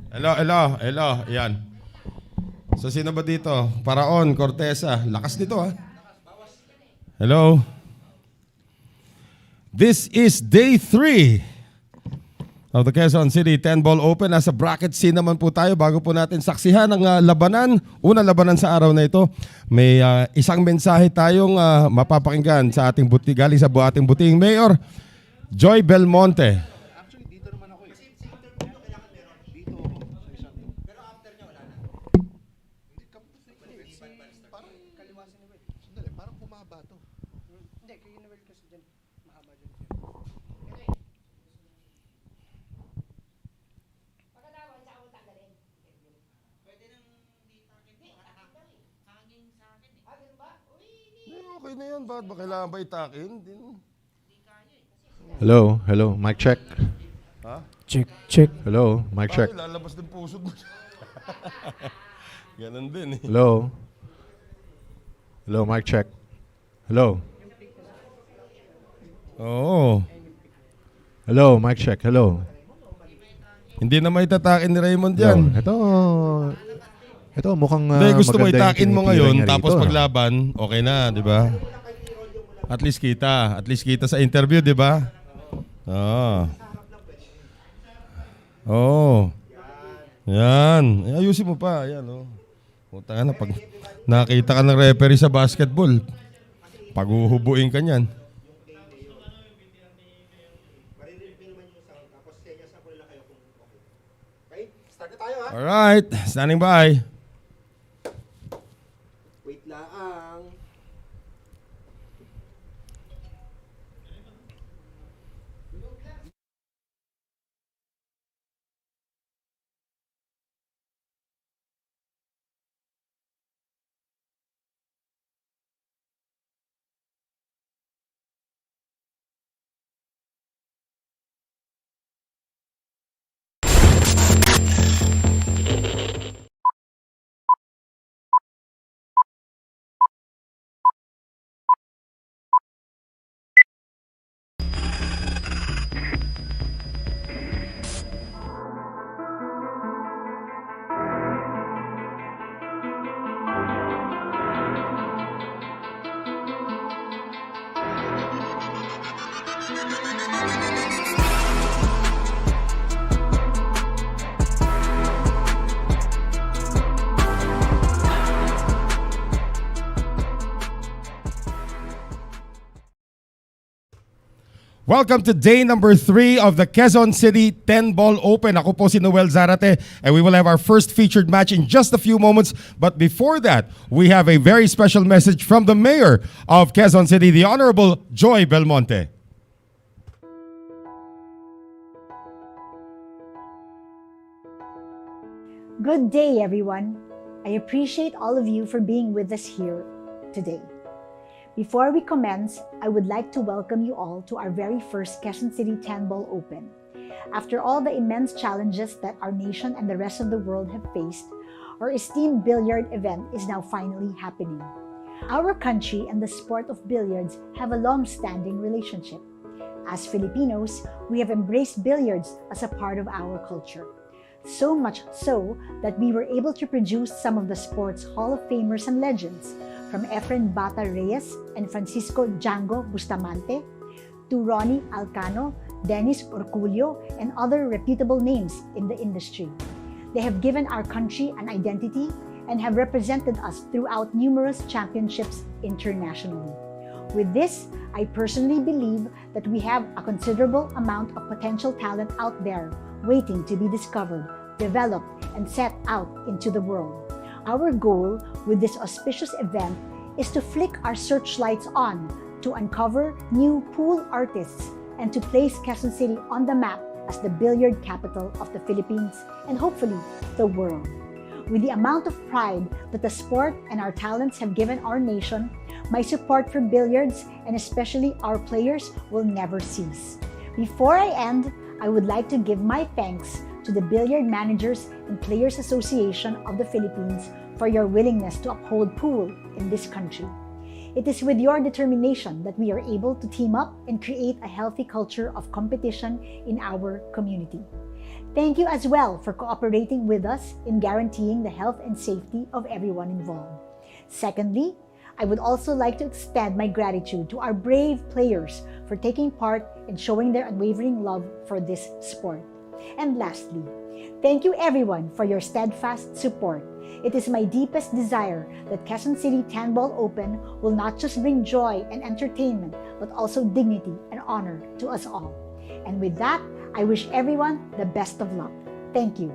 Hello, hello, hello. Yan. So, sino ba dito? Faraon, Corteza. Lakas nito, ha? Hello. This is day 3 of the Quezon City 10-ball open. Nasa bracket C naman po tayo bago po natin saksihan ang labanan. Unang labanan sa araw na ito. May isang mensahe tayong mapapakinggan sa ating galing sa ating buting Mayor, Joy Belmonte. Okay na yan. Bakit ba kailangan ba itakin? Hello, hello, mic check. Ha? Check. Hello, mic check. Ay, lalabas din puso mo. Ganun din eh. Hello. Hello, mic check. Hello. Oo. Hello, mic check. Hello. Hindi na maitatakin ni Raymund yan. Ito mukhang Hindi, gusto mo maganda yung itakin mo tinitira ngayon, niya tapos rito. paglaban, okay na, di ba? At least kita sa interview, di ba? Oo. Oo. Yan. Ayusin mo pa. Yan, oh. Puta ka na, pag nakita ka ng referee sa basketball, paghuhubuin ka niyan. Alright, standing by. Wait lang. Welcome to day number 3 of the Quezon City 10-ball open. Ako po si Noel Zarate, and we will have our first featured match in just a few moments. But before that, we have a very special message from the Mayor of Quezon City, the Honorable Joy Belmonte. Good day, everyone. I appreciate all of you for being with us here today. Before we commence, I would like to welcome you all to our very first Quezon City 10-ball open. After all the immense challenges that our nation and the rest of the world have faced, our esteemed billiard event is now finally happening. Our country and the sport of billiards have a long-standing relationship. As Filipinos, we have embraced billiards as a part of our culture. So much so that we were able to produce some of the sport's Hall of Famers and legends, from Efren Bata Reyes and Francisco Django Bustamante, to Ronnie Alcano, Dennis Orculio, and other reputable names in the industry. They have given our country an identity and have represented us throughout numerous championships internationally. With this, I personally believe that we have a considerable amount of potential talent out there waiting to be discovered, developed, and set out into the world. Our goal with this auspicious event is to flick our searchlights on to uncover new pool artists and to place Quezon City on the map as the billiard capital of the Philippines and hopefully the world. With the amount of pride that the sport and our talents have given our nation, my support for billiards and especially our players will never cease. Before I end, I would like to give my thanks to the Billiard Managers and Players Association of the Philippines for your willingness to uphold pool in this country. It is with your determination that we are able to team up and create a healthy culture of competition in our community. Thank you as well for cooperating with us in guaranteeing the health and safety of everyone involved. Secondly, I would also like to extend my gratitude to our brave players for taking part and showing their unwavering love for this sport. And lastly, thank you everyone for your steadfast support. It is my deepest desire that Quezon City 10 Ball Open will not just bring joy and entertainment, but also dignity and honor to us all. And with that, I wish everyone the best of luck. Thank you.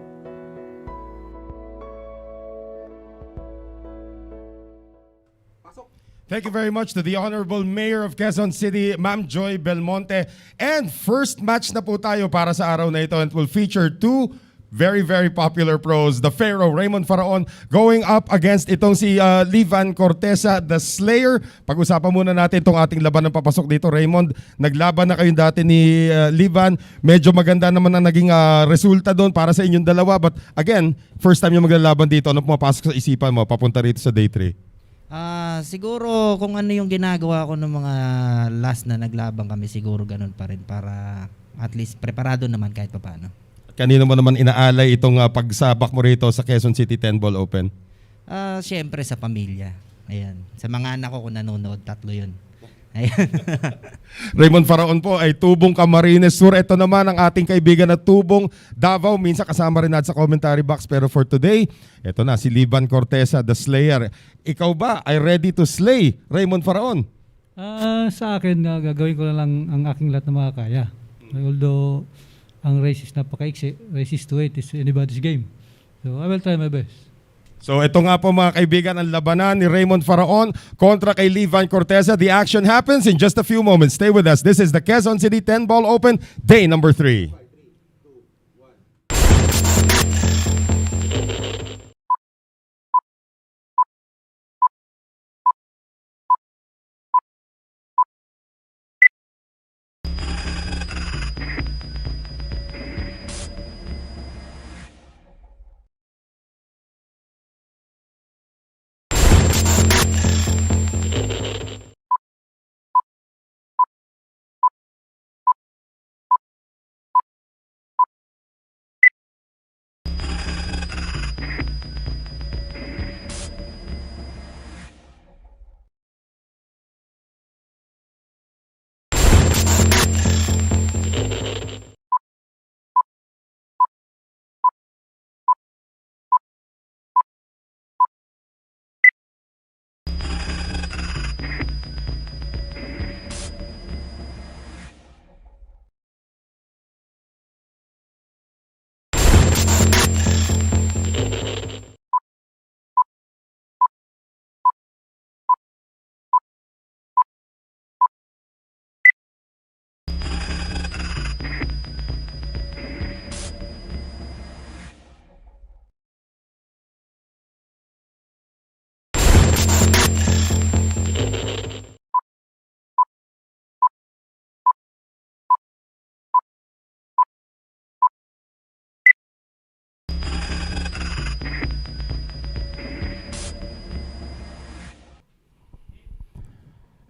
Thank you very much to the Honorable Mayor of Quezon City, Ma'am Joy Belmonte. And first match na po tayo para sa araw na ito, and will feature two very, very popular pros. The Pharaoh, Raymund Faraon, going up against itong si Vann Corteza, the Slayer. Pag-usapan muna natin itong ating laban ng papasok dito. Raymund, naglaban na kayong dati ni Vann. Medyo maganda naman ang naging resulta doon para sa inyong dalawa. But again, first time yung maglalaban dito, ano pumapasok sa isipan mo papunta rito sa day 3? Siguro kung ano yung ginagawa ko ng mga last na naglaban kami, siguro ganun pa rin para at least preparado naman kahit papaano. Kanino mo naman inaalay itong pagsabak mo rito sa Quezon City 10 Ball Open? Siyempre sa pamilya. Ayan. Sa mga anak ko kung nanonood, 3 yun. Ayan. Raymund Faraon po ay tubong Camarines Sur. Ito naman ang ating kaibigan na tubong Davao. Minsan kasama rin natin sa commentary box. Pero for today, ito na si Vann Corteza, the Slayer. Ikaw ba ay ready to slay, Raymund Faraon? Sa akin, gagawin ko na lang ang aking lahat na makakaya. Although, ang race is napaka-iksi. Race is to it. It's anybody's game. So, I will try my best. So ito nga po mga kaibigan ang labanan ni Raymund Faraon kontra kay Vann Corteza. The action happens in just a few moments. Stay with us. This is the Quezon City 10 Ball Open, day number 3.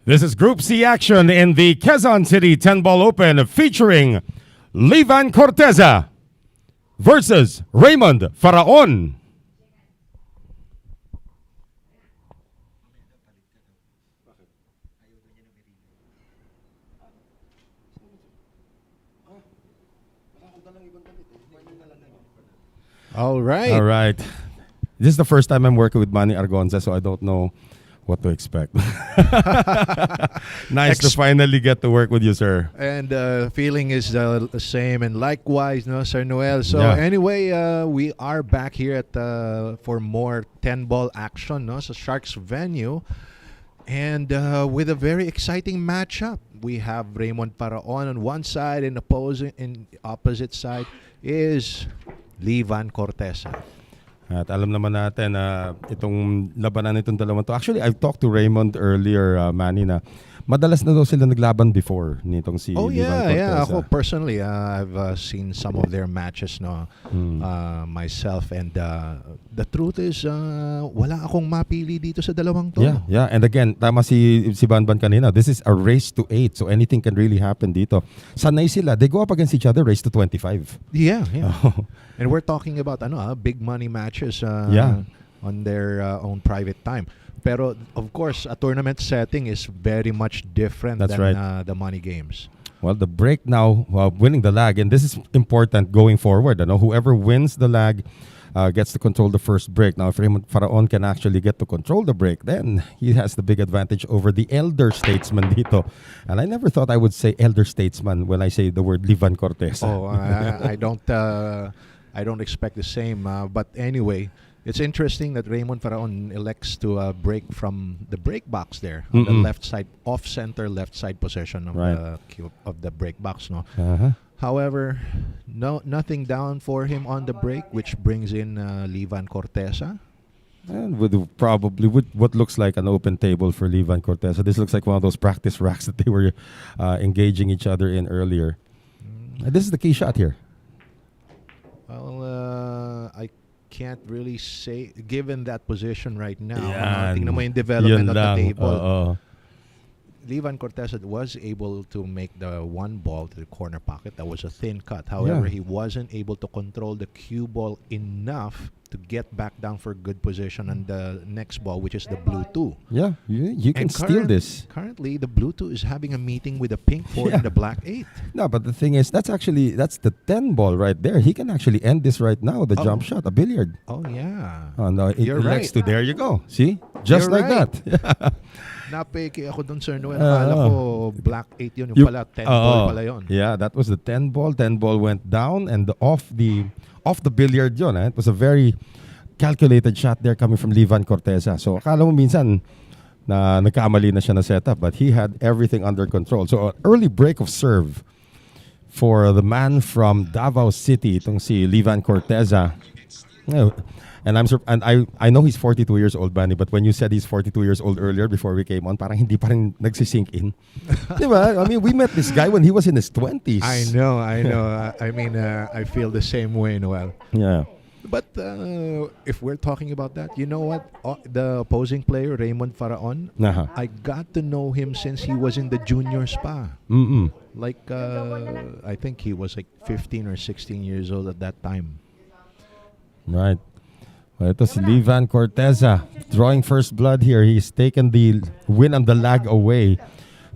This is Group C action in the Quezon City 10 Ball Open featuring Vann Corteza versus Raymund Faraon. All right. All right. This is the first time I'm working with Manny Argonza, so I don't know what to expect. Nice to finally get to work with you, sir. And feeling is the same, and likewise, no, Sir Noel. So Yeah. anyway, we are back here at for more 10-ball action, no, sa Sharks venue, and with a very exciting matchup. We have Raymund Faraon on one side, and opposite side is Vann Corteza. At alam naman natin na itong labanan itong dalawang to. Actually, I've talked to Raymund earlier, Manny, na Madalas na daw sila naglaban before nitong si Oh Livan yeah. Corteza. Ako personally, I've seen some of their matches, no, myself, and the truth is, wala akong mapili dito sa dalawang to. Yeah. And again, tama si Vann kanina. This is a race to 8, so anything can really happen dito. Sanay sila. They go up against each other, race to 25. Yeah. And we're talking about big money matches on their own private time. Pero of course, a tournament setting is very much different That's than right. the money games. Well, the break now, winning the lag, and this is important going forward. Whoever wins the lag gets to control the first break. Now, if Raymund Faraon can actually get to control the break, then he has the big advantage over the elder statesman dito. And I never thought I would say elder statesman when I say the word Livan Corteza. Oh, I don't expect the same. But anyway, it's interesting that Raymund Faraon elects to break from the break box there on the left side, off-center left side position of the break box. No. However, nothing down for him on the break, which brings in Livan Corteza. And with what looks like an open table for Livan Corteza. This looks like one of those practice racks that they were engaging each other in earlier. This is the key shot here. Well, I can't really say, given that position right now. Yan. Tingnan mo yung development Yun of the lang. table. Oo. Livan Corteza was able to make the one ball to the corner pocket. That was a thin cut. However, he wasn't able to control the cue ball enough to get back down for good position on the next ball, which is the blue 2. Yeah, you can steal this. Currently, the blue 2 is having a meeting with the pink 4 and the black 8. No, but the thing is, that's the 10 ball right there. He can actually end this right now, the jump shot, a billiard. Oh, yeah. Oh, no, You're right. There you go. See? Just You're like right. that. Napeke ako dun, Sir Noel. Akala ko black 8 yun. Yung pala, 10 ball pala yun. Yeah, that was the 10 ball. 10 ball went down and off the billiard yun. It was a very calculated shot there coming from Livan Corteza. So akala mo minsan na nagkamali na siya na setup, but he had everything under control. So an early break of serve for the man from Davao City, itong si Livan Corteza. And I know he's 42 years old, Vanny, but when you said he's 42 years old earlier before we came on, parang hindi pa rin nagsisink in. Diba? I mean, we met this guy when he was in his 20s. I know. I mean, I feel the same way, Noel. Yeah. But if we're talking about that, you know what? The opposing player, Raymund Faraon, I got to know him since he was in the junior spa. Like, I think he was like 15 or 16 years old at that time. Right. Well, ito si Livan Corteza drawing first blood here. He's taken the win on the lag away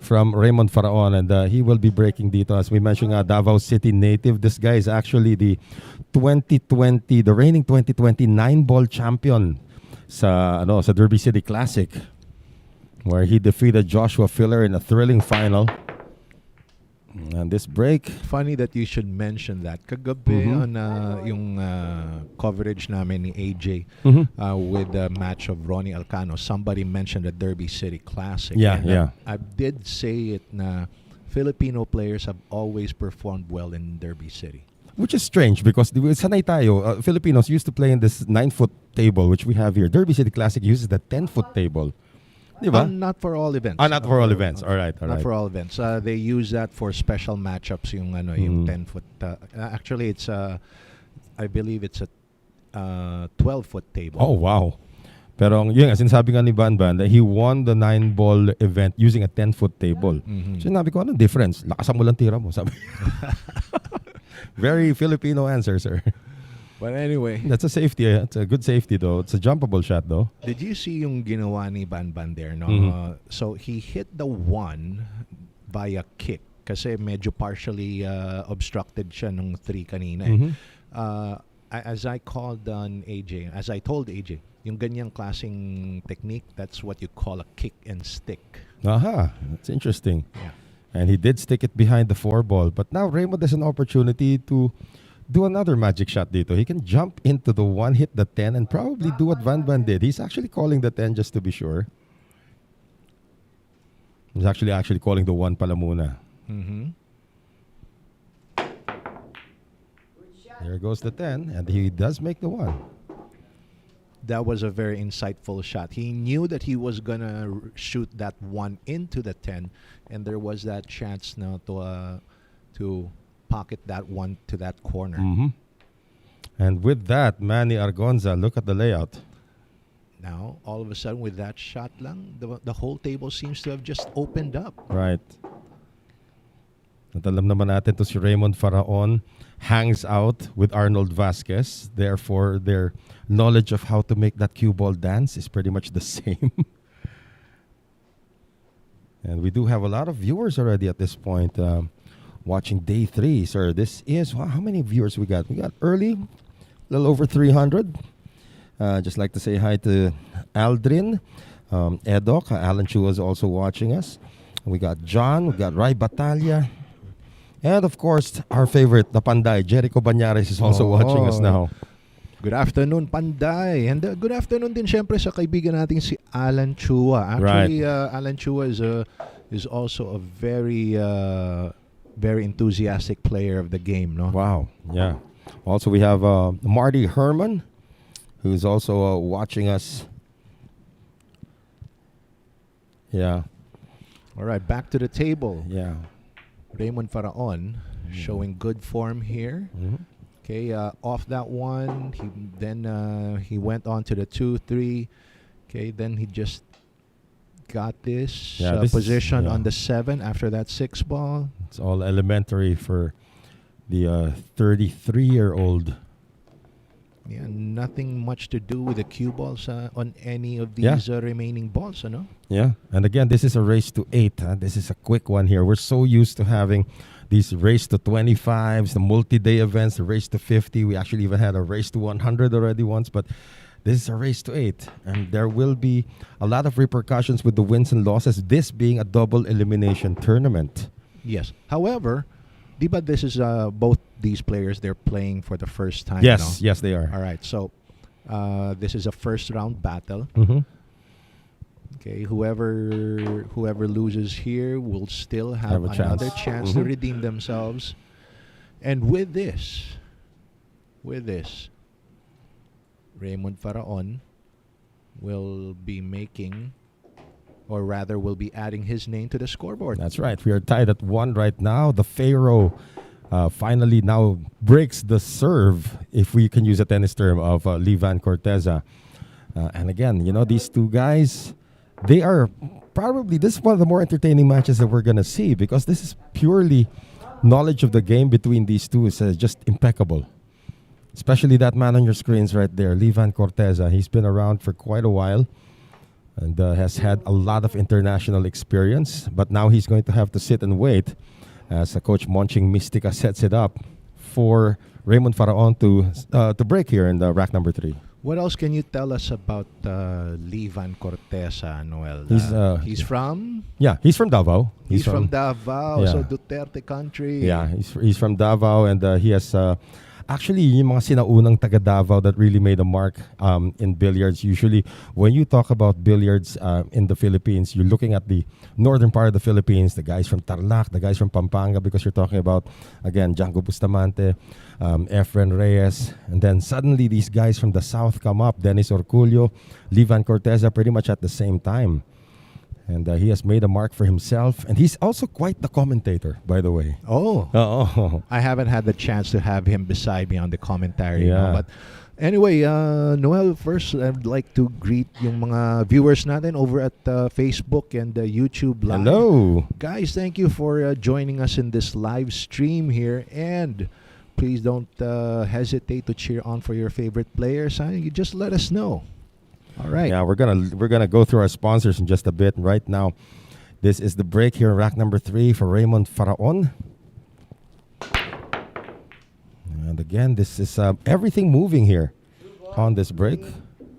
from Raymund Faraon, and he will be breaking dito. As we mentioned, Davao City native. This guy is actually the reigning 2020 9-ball champion sa Derby City Classic, where he defeated Joshua Filler in a thrilling final. And this break, funny that you should mention that. Kagabi on yung coverage namin ni AJ with the match of Ronnie Alcano, somebody mentioned the Derby City Classic. Yeah. I did say it na Filipino players have always performed well in Derby City. Which is strange because sanay tayo, Filipinos used to play in this 9-foot table which we have here. Derby City Classic uses the 10-foot table. Diba? Not for all events. Not for all events. All right. Not for all events. They use that for special matchups. Yung yung 10-foot. Actually, it's I believe it's a 12-foot table. Oh wow! Pero yun, sinasabi nga ni Vann that he won the 9-ball event using a 10-foot table. So sinabi ko, anong difference? Lakasan mo lang tira mo. Sabi. Very Filipino answer, sir. But anyway, that's a safety. It's a good safety though. It's a jumpable shot though. Did you see yung ginawa ni Vann there? No. So he hit the 1 via kick kasi medyo partially obstructed siya nung 3 kanina. As I told AJ, yung ganyang klaseng technique, that's what you call a kick and stick. That's interesting. Yeah. And he did stick it behind the 4-ball. But now Raymund has an opportunity to do another magic shot dito. He can jump into the 1, hit the 10, and probably do what Vann did. He's actually calling the 10 just to be sure. He's actually calling the 1 pala muna. There goes the 10, and he does make the 1. that was a very insightful shot. He knew that he was gonna shoot that one into the 10, and there was that chance now to pocket that one to that corner. Mm-hmm. And with that, Manny Argonza, look at the layout. Now, all of a sudden, with that shot lang, the whole table seems to have just opened up. Right. At alam naman natin to si Raymund Faraon hangs out with Arnold Vasquez. Therefore, their knowledge of how to make that cue ball dance is pretty much the same. And we do have a lot of viewers already at this point watching day 3. Sir, this is, wow, how many viewers we got? We got early, a little over 300. Just like to say hi to Aldrin, Edok, Alan Chua is also watching us. We got John, we got Rai Batalya, and of course, our favorite, the Panday, Jericho Banyares is also watching us now. Good afternoon, Panday. And good afternoon din syempre sa kaibigan natin si Alan Chua. Actually, Alan Chua is also a very very enthusiastic player of the game, no? Wow, yeah. Also, we have Marty Herman, who's also watching us. Yeah. All right, back to the table. Yeah. Raymund Faraon showing good form here. Mhm. Okay, off that one, he went on to the 2-3. Okay, then he just got this, This is- position yeah. on the 7 after that 6 ball. It's all elementary for the 33-year-old. Yeah, nothing much to do with the cue balls on any of these remaining balls, no? Yeah, and again, this is a race to 8. This is a quick one here. We're so used to having these race to 25s, the multi-day events, the race to 50. We actually even had a race to 100 already once, but this is a race to 8. And there will be a lot of repercussions with the wins and losses, this being a double elimination tournament. Yes. However, di ba this is both these players, they're playing for the first time, Yes, no? yes, they are. All right, so this is a first round battle. Mhm. Okay, whoever loses here will still have Have a chance. another chance to Mhm. redeem themselves. And with this, Raymund Faraon will be making, or rather will be adding his name to the scoreboard. That's right. We are tied at 1 right now. The Pharaoh finally now breaks the serve, if we can use a tennis term, of Vann Corteza. And again, you know, these two guys, they are probably, this is one of the more entertaining matches that we're going to see, because this is purely knowledge of the game between these two is just impeccable. Especially that man on your screens right there, Vann Corteza. He's been around for quite a while and has had a lot of international experience. But now he's going to have to sit and wait as Coach Monching Mystica sets it up for Raymund Faraon to break here in the rack number 3. What else can you tell us about Vann Corteza, Noel? He's from? Yeah, he's from Davao. He's from Davao, yeah. so Duterte country. Yeah, he's from Davao, and he has actually yung mga sinaunang taga Davao that really made a mark in billiards. Usually, when you talk about billiards in the Philippines, you're looking at the northern part of the Philippines, the guys from Tarlac, the guys from Pampanga, because you're talking about, again, Django Bustamante, Efren Reyes, and then suddenly these guys from the south come up, Dennis Orculio, Vann Corteza, pretty much at the same time. And he has made a mark for himself. And he's also quite the commentator, by the way. Oh. I haven't had the chance to have him beside me on the commentary. Yeah. No? But anyway, Noel, first I'd like to greet yung mga viewers natin over at Facebook and YouTube Live. Hello. Guys, thank you for joining us in this live stream here. And please don't hesitate to cheer on for your favorite players. You just let us know. All right. Yeah, we're gonna go through our sponsors in just a bit. Right now, this is the break here in rack number 3 for Raymund Faraon. And again, this is everything moving here on this break.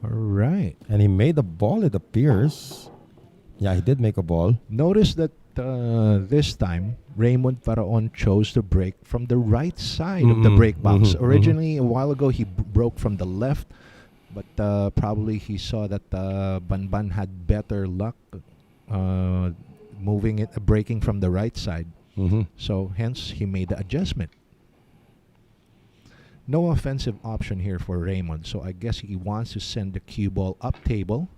All right. And he made a ball, it appears. Yeah, he did make a ball. Notice that this time, Raymund Faraon chose to break from the right side of the break box. Originally, a while ago, he broke from the left. But probably he saw that Banban had better luck breaking from the right side. Mm-hmm. So hence he made the adjustment. No offensive option here for Raymund. So I guess he wants to send the cue ball up table.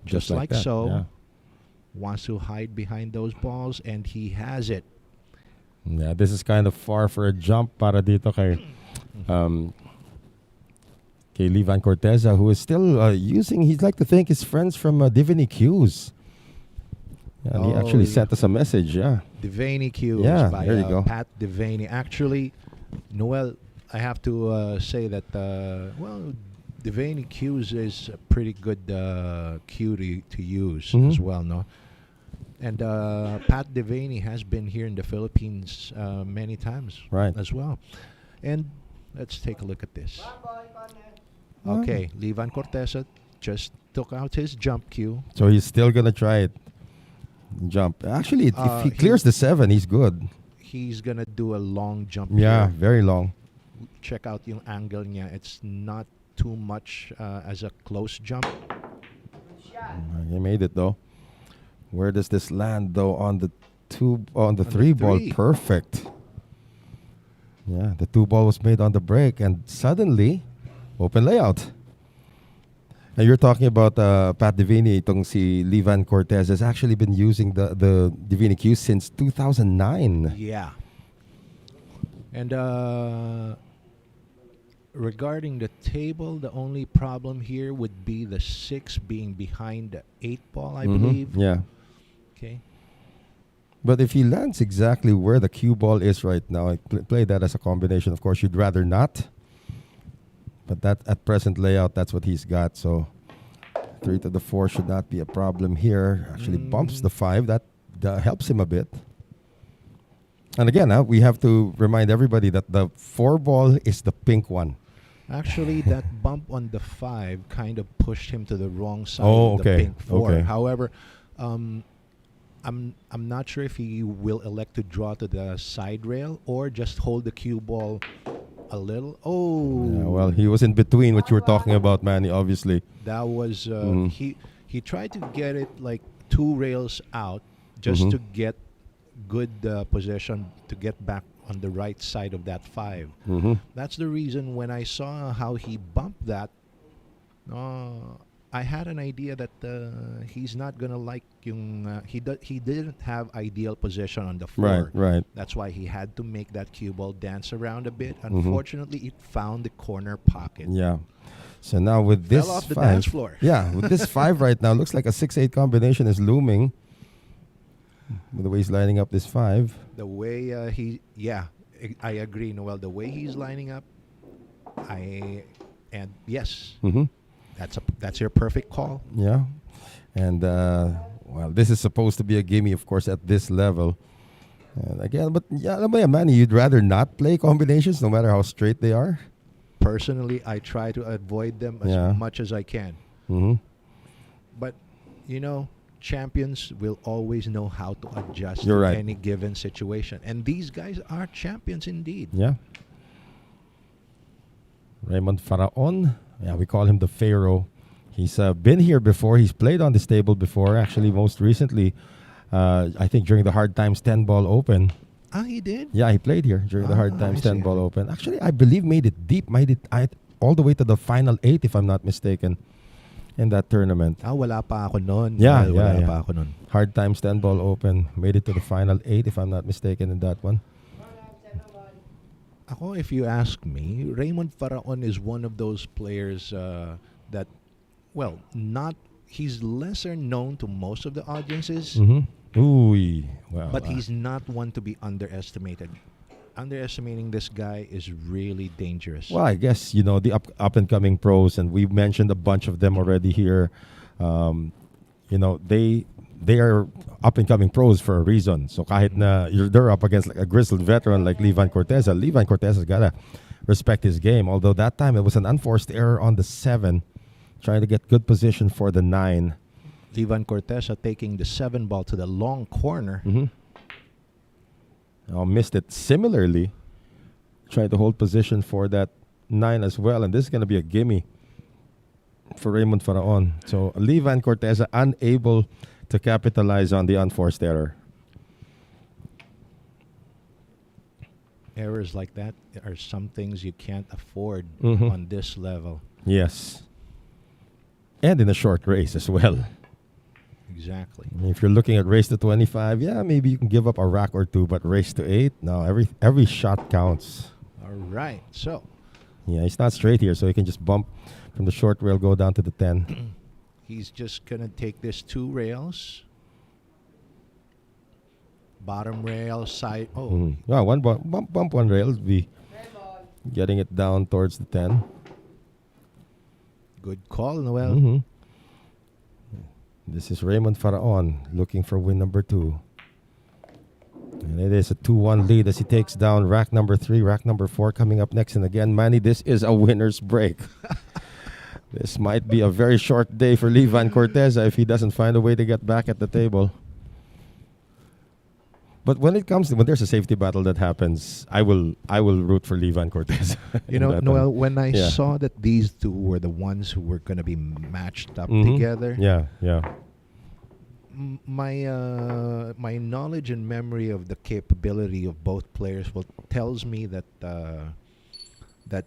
Just like that, so. yeah. Wants to hide behind those balls, and he has it. Yeah, this is kind of far for a jump para dito kay Lee Vann Corteza, who is still using, he'd like to thank his friends from Divinity Cues. And he actually sent us a message, yeah. Devaney cues by there you go. Pat Devaney. Actually, Noel, I have to say that, Devaney cues is a pretty good cue to use as well, no? And Pat Devaney has been here in the Philippines many times as well. And let's take a look at this. Okay, Lee Vann Corteza just took out his jump cue. So he's still going to try it. Jump. Actually, if he clears the 7, he's good. He's going to do a long jump Yeah, here. very long. Check out yung angle niya. It's not too much as a close jump. He made it though. Where does this land though? On the 3 ball? three. Perfect. Yeah, the 2 ball was made on the break, and suddenly, open layout. Now you're talking about Pat Devaney. Itong si Lee Vann Corteza has actually been using the Devaney cue since 2009. Yeah. And regarding the table, the only problem here would be the 6 being behind the 8 ball, I believe. Yeah. Okay. But if he lands exactly where the cue ball is right now, I play that as a combination. Of course, you'd rather not. But that at present layout, that's what he's got. So 3 to the 4 should not be a problem here. Actually bumps the 5. That helps him a bit. And again, we have to remind everybody that the 4 ball is the pink one. Actually, that bump on the 5 kind of pushed him to the wrong side Oh, of the okay. pink 4. Okay. However, I'm not sure if he will elect to draw to the side rail or just hold the cue ball a little. Oh, Yeah, well, he was in between what you were talking about, Manny, obviously. that was he tried to get it like 2 rails out just to get good position to get back on the right side of that 5. That's the reason when I saw how he bumped that, I had an idea that he's not gonna like yung he didn't have ideal position on the floor. Right. That's why he had to make that cue ball dance around a bit. Unfortunately, it found the corner pocket. Yeah. So now with this Fell off the 5, dance floor. Yeah, with this 5 right now, looks like a 6-8 combination is looming. With the way he's lining up this 5. The way I agree, Noel. The way he's lining up, yes, that's your perfect call. Yeah. And, well, this is supposed to be a gimme, of course, at this level. And again, but yeah, Manny, you'd rather not play combinations no matter how straight they are? Personally, I try to avoid them as much as I can. But, champions will always know how to adjust You're to right. any given situation. And these guys are champions indeed. Yeah. Raymund Faraon. Yeah, we call him the Pharaoh. He's been here before. He's played on this table before. Actually, most recently, I think during the Hard Times 10 Ball Open. Ah, he did? Yeah, he played here during the Hard Times 10 Ball Open. Actually, I believe made it deep. All the way to the final 8, if I'm not mistaken, in that tournament. Wala pa ako nun. Yeah, Wala yeah. pa ako nun. Hard Times 10 Ball Open. Made it to the final 8, if I'm not mistaken, in that one. Ako, if you ask me, Raymund Faraon is one of those players that, well, he's lesser known to most of the audiences, Ooh, well, but he's not one to be underestimated. Underestimating this guy is really dangerous. well, I guess, the up and coming pros, and we've mentioned a bunch of them already here. They are up and coming pros for a reason. So kahit na they're up against like a grizzled veteran like Lee Vann Corteza's gotta respect his game. Although that time it was an unforced error on the 7, trying to get good position for the 9. Lee Vann Corteza taking the 7 ball to the long corner. Missed it similarly. Trying to hold position for that 9 as well. And this is going to be a gimme for Raymund Faraon. So Lee Vann Corteza unable to capitalize on the unforced error. errors like that are some things you can't afford Mhm. on this level. Yes. And in a short race as well. Exactly. I mean, if you're looking at race to 25, yeah, maybe you can give up a rack or two, but race to 8, no, every shot counts. All right. So Yeah, it's not straight here, so he can just bump from the short rail, go down to the 10. he's just gonna take this 2 rails. Bottom rail, side. Oh, Well, one bump one rail, be getting it down towards the 10. good call, Noel. Mhm. This is Raymund Faraon looking for win number 2. And it is a 2-1 lead as he takes down rack number 3, rack number 4 coming up next. And again, Manny, this is a winner's break. This might be a very short day for Vann Corteza if he doesn't find a way to get back at the table. But when there's a safety battle that happens, I will root for Vann Corteza. You know, Noel, when I Yeah. saw that these two were the ones who were going to be matched up Mhm. together, Yeah. my knowledge and memory of the capability of both players tells me that that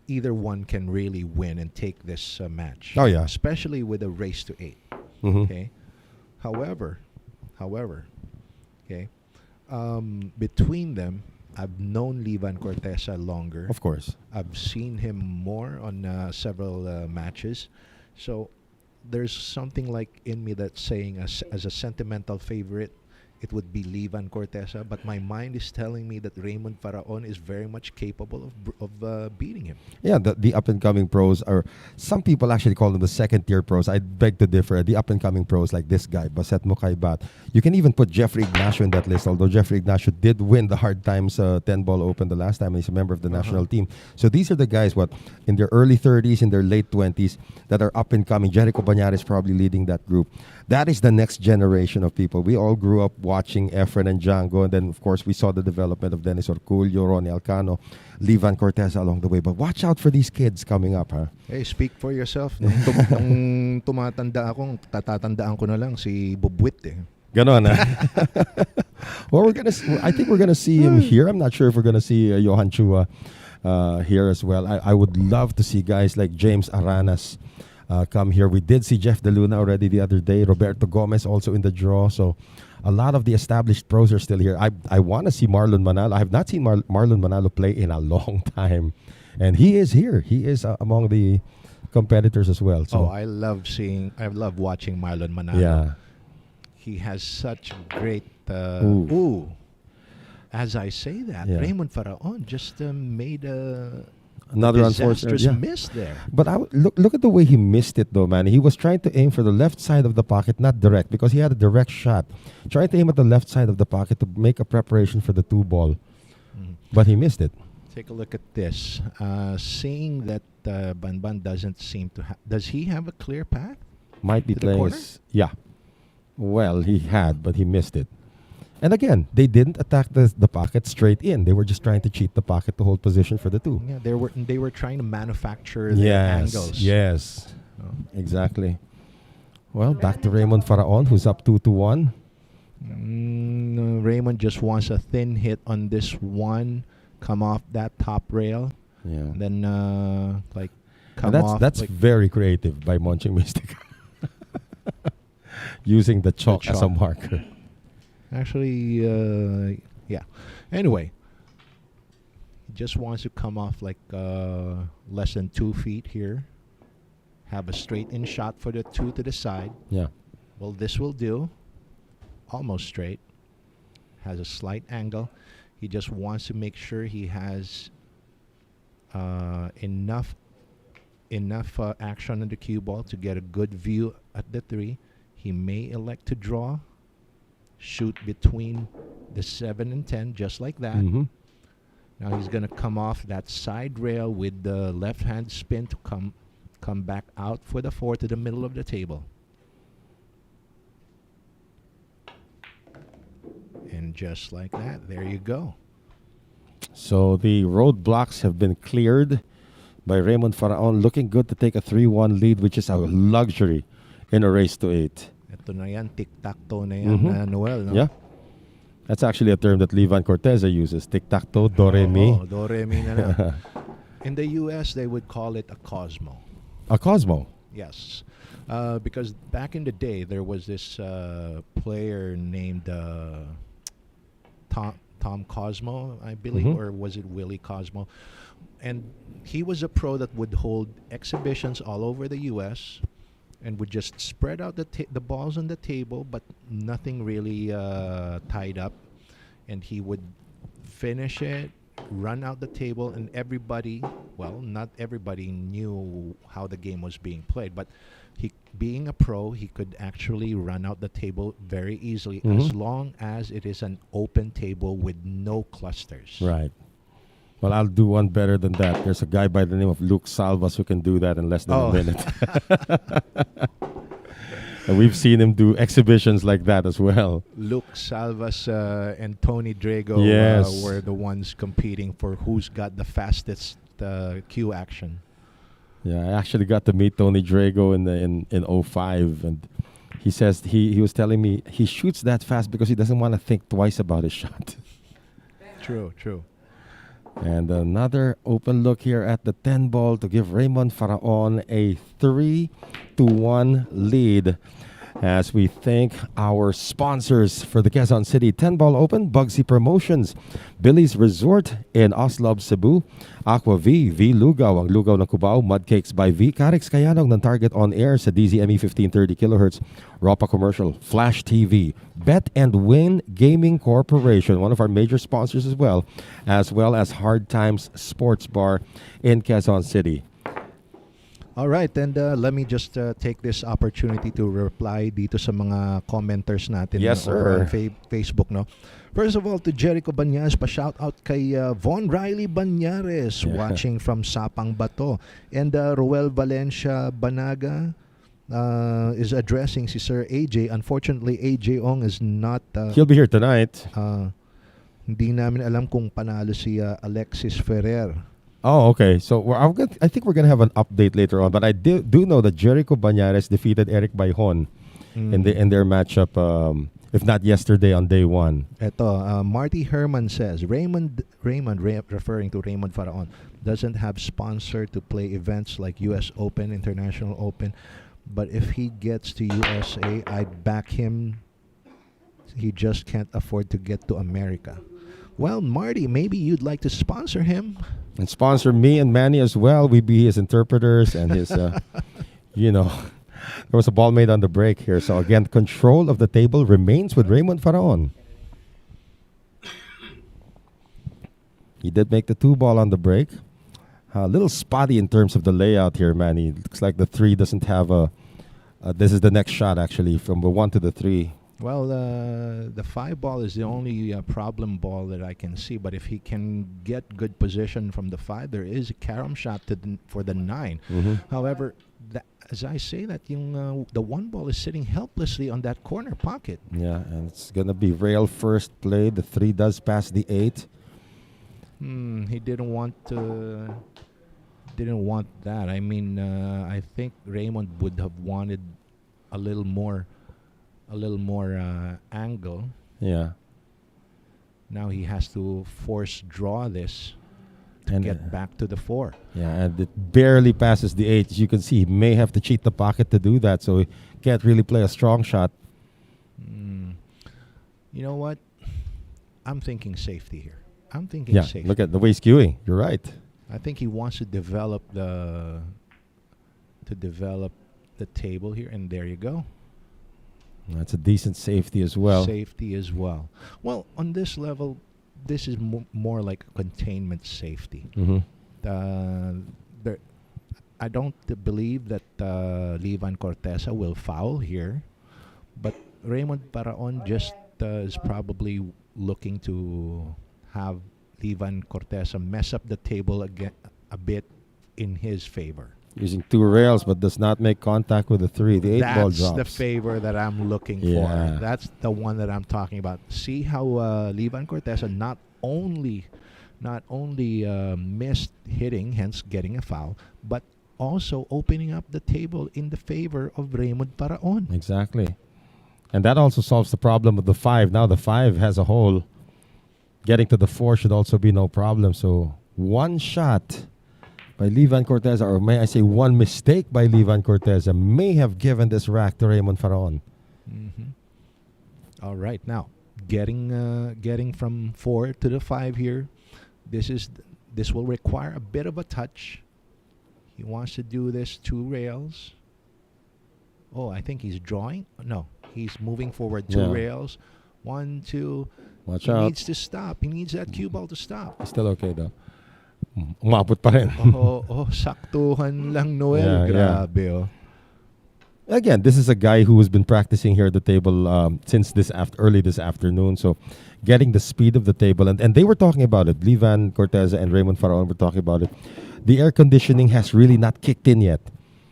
either one can really win and take this match. Oh, yeah. Especially with a race to 8. Mhm. Okay. However, okay, between them, I've known Vann Corteza longer. Of course. I've seen him more on several matches. So there's something like in me that's saying as a sentimental favorite, it would be Vann Corteza. But my mind is telling me that Raymund Faraon is very much capable of beating him. Yeah, the up-and-coming pros are... Some people actually call them the second-tier pros. I beg to differ. The up-and-coming pros like this guy, Baset Mukaibat. You can even put Jeffrey Ignacio in that list, although Jeffrey Ignacio did win the Hard Times 10-ball open the last time. And he's a member of the national team. So these are the guys, in their early 30s, in their late 20s, that are up-and-coming. Jericho Banyar is probably leading that group. That is the next generation of people. We all grew up watching Efren and Django, and then, of course, we saw the development of Dennis Orculio, Ronnie Alcano, Vann Corteza along the way. But watch out for these kids coming up, huh? Hey, speak for yourself. Nung tumatanda ako, tatatandaan ko na lang si Bobwit eh. Ganon, huh? Well, I think we're gonna see him here. I'm not sure if we're gonna see Johan Chua here as well. I would love to see guys like James Aranas come here. We did see Jeff De Luna already the other day. Roberto Gomez also in the draw. So a lot of the established pros are still here. I want to see Marlon Manalo. I have not seen Marlon Manalo play in a long time. And he is here. He is among the competitors as well. So, I love watching Marlon Manalo. yeah. He has such great... Ooh. As I say that, Yeah. Raymund Faraon just made Another unfortunate disastrous miss there. But look at the way he missed it, though, man. He was trying to aim for the left side of the pocket, not direct, because he had a direct shot. Trying to aim at the left side of the pocket to make a preparation for the 2-ball. But he missed it. Take a look at this. Seeing that Vann doesn't seem to have... Does he have a clear path? Might be To the playing corner? yeah. Well, he had, but he missed it. And again, they didn't attack the pocket straight in. They were just trying to cheat the pocket to hold position for the 2. Yeah, they were trying to manufacture their angles. Yes. Oh. Exactly. Well, back to Raymund Faraon, who's up 2-1. Raymond just wants a thin hit on this one, come off that top rail, Yeah. then come And off. that's like, very creative by Monching Mystic. Using the chalk as a chalk. marker. Actually, yeah. Anyway, he just wants to come off like less than 2 feet here. Have a straight in shot for the 2 to the side. Yeah. Well, this will do. Almost straight. Has a slight angle. He just wants to make sure he has enough action on the cue ball to get a good view at the 3. He may elect to draw. Shoot between the 7 and 10, just like that. Mm-hmm. Now he's going to come off that side rail with the left hand spin to come back out for the 4 to the middle of the table. And just like that, there you go. So the roadblocks have been cleared by Raymund Faraon, looking good to take a 3-1 lead, which is a luxury in a race to 8. Ito na yan, tic-tac-toe na yan, Mhm. Noel. No? Yeah. That's actually a term that Levan Corteza uses. Tic-tac-toe, do-re-mi. Oh, do-re-mi na lang. In the US, they would call it a Cosmo. A Cosmo. Yes. Because back in the day, there was this player named Tom Cosmo, I believe, or was it Willie Cosmo? And he was a pro that would hold exhibitions all over the U.S. and would just spread out the balls on the table, but nothing really tied up. And he would finish it, run out the table, and everybody, well, not everybody knew how the game was being played, but he, being a pro, he could actually run out the table very easily as long as it is an open table with no clusters. Right. Well, I'll do one better than that. There's a guy by the name of Luke Salvas who can do that in less than a minute. And we've seen him do exhibitions like that as well. Luke Salvas and Tony Drago were the ones competing for who's got the fastest cue action. Yeah, I actually got to meet Tony Drago in 05, and he says he was telling me he shoots that fast because he doesn't want to think twice about his shot. True. And another open look here at the 10 ball to give Raymund Faraon a 3-1 lead. As we thank our sponsors for the Quezon City 10 Ball Open, Bugsy Promotions, Billy's Resort in Oslob, Cebu, Aqua V, V Lugaw, ang Lugaw ng Cubao, Mudcakes by V, Karix Kayanog ng Target On Air sa DZME 1530 kHz, Ropa Commercial, Flash TV, Bet and Win Gaming Corporation, one of our major sponsors as well as Hard Times Sports Bar in Quezon City. All right, and let me just take this opportunity to reply dito sa mga commenters natin over on Facebook, no? First of all, to Jericho Banyas, pa-shout out kay Von Riley Banyares, watching from Sapang Bato. And Roel Valencia Banaga is addressing si Sir AJ. Unfortunately, AJ Ong is not... He'll be here tonight. Hindi namin alam kung panalo si Alexis Ferrer. Oh, okay. So I think we're gonna have an update later on. But I do know that Jericho Banyares defeated Eric Bayhon in their matchup. If not yesterday, on day one. Eto, Marty Herman says Raymund, referring to Raymund Faraon, doesn't have sponsor to play events like U.S. Open, International Open. But if he gets to USA, I'd back him. He just can't afford to get to America. Well, Marty, maybe you'd like to sponsor him. And sponsor me and Manny as well. We be his interpreters and his, there was a ball made on the break here. So again, control of the table remains with Raymund Faraon. He did make the 2 ball on the break. A little spotty in terms of the layout here, Manny. Looks like the 3 doesn't have this is the next shot actually, from the 1 to the 3. Well, the 5 ball is the only problem ball that I can see. But if he can get good position from the 5, there is a carom shot for the 9. However, as I say that, the 1 ball is sitting helplessly on that corner pocket. Yeah, and it's gonna be rail first play. The 3 does pass the 8. He didn't want that. I mean, I think Raymond would have wanted a little more angle. Yeah. Now he has to force draw this to get back to the 4. Yeah, and it barely passes the 8. As you can see, he may have to cheat the pocket to do that, so he can't really play a strong shot. You know what? I'm thinking safety here. Safety. Look at the way he's queuing. You're right. I think he wants to develop the table here, and there you go. That's a decent safety as well. Well, on this level, this is more like a containment safety. I don't believe that Levan Corteza will foul here, but Raymund Faraon just is probably looking to have Levan Corteza mess up the table again a bit in his favor. Using 2 rails, but does not make contact with the 3. The 8 ball drops. That's the favor that I'm looking for. That's the one that I'm talking about. See how Levan Corteza not only missed hitting, hence getting a foul, but also opening up the table in the favor of Raymund Faraon. Exactly. And that also solves the problem of the 5. Now the 5 has a hole. Getting to the 4 should also be no problem. So one shot by Vann Corteza, or may I say one mistake by Vann Corteza, may have given this rack to Raymund Faraon. Mm-hmm. All right, now getting from 4 to the 5 here. This will require a bit of a touch. He wants to do this 2 rails. Oh, I think he's drawing. No, he's moving forward 2 Yeah. rails. 1, 2. Watch He out. needs to stop. He needs that cue ball to stop. Still okay though. Umabot pa rin. Saktuhan lang, Noel. Yeah, yeah. Grabe, oh. Again, this is a guy who has been practicing here at the table since early this afternoon. So getting the speed of the table. And they were talking about it. Vann Corteza and Raymund Faraon were talking about it. The air conditioning has really not kicked in yet.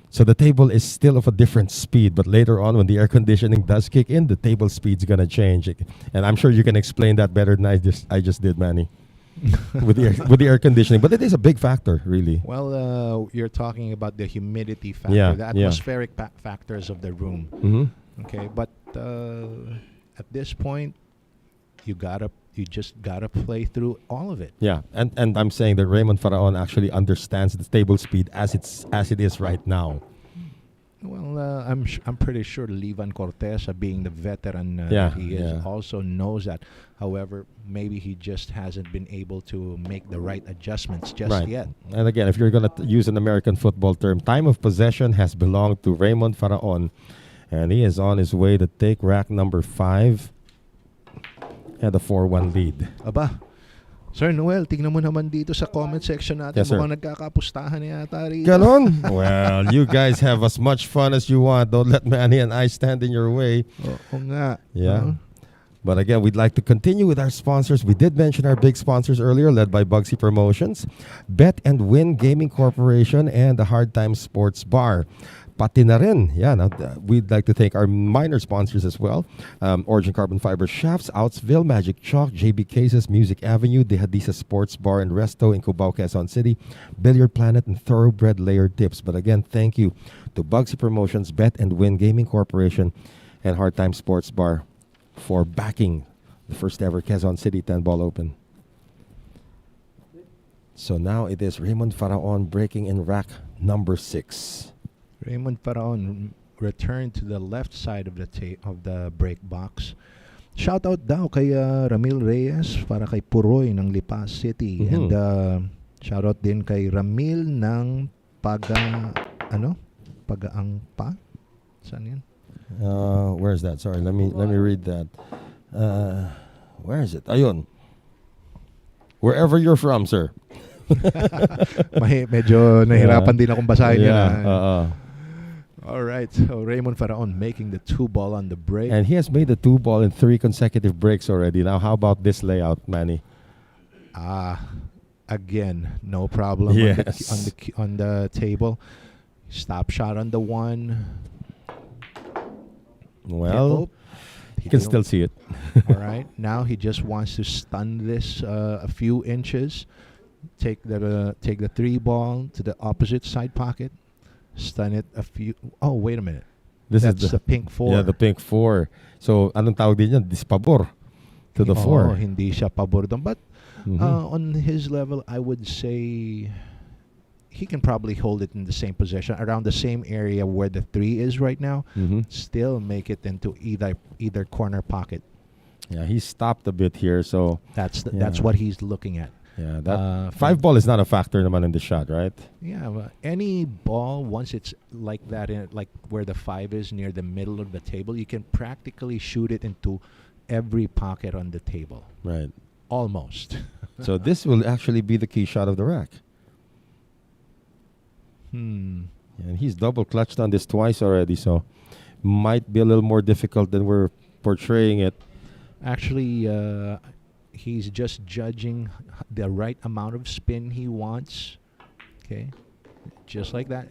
So the table is still of a different speed. But later on, when the air conditioning does kick in, the table speed's going to change. And I'm sure you can explain that better than I just did, Manny. with the air conditioning. But it is a big factor, really. Well, you're talking about the humidity factor, Yeah, the yeah. atmospheric factors of the room. Mm-hmm. Okay, but at this point, you just gotta play through all of it. Yeah, and I'm saying that Raymund Faraon actually understands the table speed as it is right now. Well, I'm pretty sure Vann Corteza, being the veteran Yeah, that he is, yeah. also knows that. However, maybe he just hasn't been able to make the right adjustments just Right. yet. And again, if you're going to use an American football term, time of possession has belonged to Raymund Faraon. And he is on his way to take rack number 5 and a 4-1 lead. Aba, Sir Noel, tingnan mo naman dito sa comment section natin. Yes, sir. Mukhang nagkakapustahan na yata rito. Ganon? Well, you guys have as much fun as you want. Don't let Manny and I stand in your way. Oo nga. Yeah. But again, we'd like to continue with our sponsors. We did mention our big sponsors earlier, led by Bugsy Promotions, Bet and Win Gaming Corporation, and the Hard Times Sports Bar. Pati na rin. Yeah, now, we'd like to thank our minor sponsors as well. Origin Carbon Fiber Shafts, Outsville, Magic Chalk, JB Cases, Music Avenue, The Hadisa Sports Bar and Resto in Cubao, Quezon City, Billiard Planet, and Thoroughbred Layered Tips. But again, thank you to Bugsy Promotions, Bet and Win Gaming Corporation, and Hard Time Sports Bar for backing the first ever Quezon City 10-ball open. So now it is Raymund Faraon breaking in rack number 6. Raymund Faraon returned to the left side of the break box. Shout out daw kay Ramil Reyes para kay Puroy ng Lipa City. Mhm. And shout out din kay Ramil ng Pagaangpa? Saan yan? Where is that? Sorry, let me read that. Where is it? Ayun. Wherever you're from, sir. Medyo nahirapan din akong basahin yan. Yeah. All right, so Raymund Faraon making the 2-ball on the break. And he has made the 2-ball in 3 consecutive breaks already. Now, how about this layout, Manny? Again, no problem Yes. on the table. Stop shot on the 1. Well, you can still see it. All right. Now he just wants to stun this a few inches. Take the 3-ball to the opposite side pocket. Stun it a few. Oh, wait a minute. That's the pink 4. Yeah, the pink 4. So, anong tawag din yan? Dispabor to the 4. Hindi siya pabor doon. But Mhm. on his level, I would say he can probably hold it in the same position, around the same area where the 3 is right now. Mhm. Still make it into either corner pocket. Yeah, he stopped a bit here, so That's Yeah. what he's looking at. yeah, that 5-ball is not a factor naman in the shot, right? Yeah, any ball, once it's like that, like where the 5 is near the middle of the table, you can practically shoot it into every pocket on the table. Right. Almost. So this will actually be the key shot of the rack. And he's double clutched on this twice already, so might be a little more difficult than we're portraying it. Actually, he's just judging the right amount of spin he wants. Okay, just like that.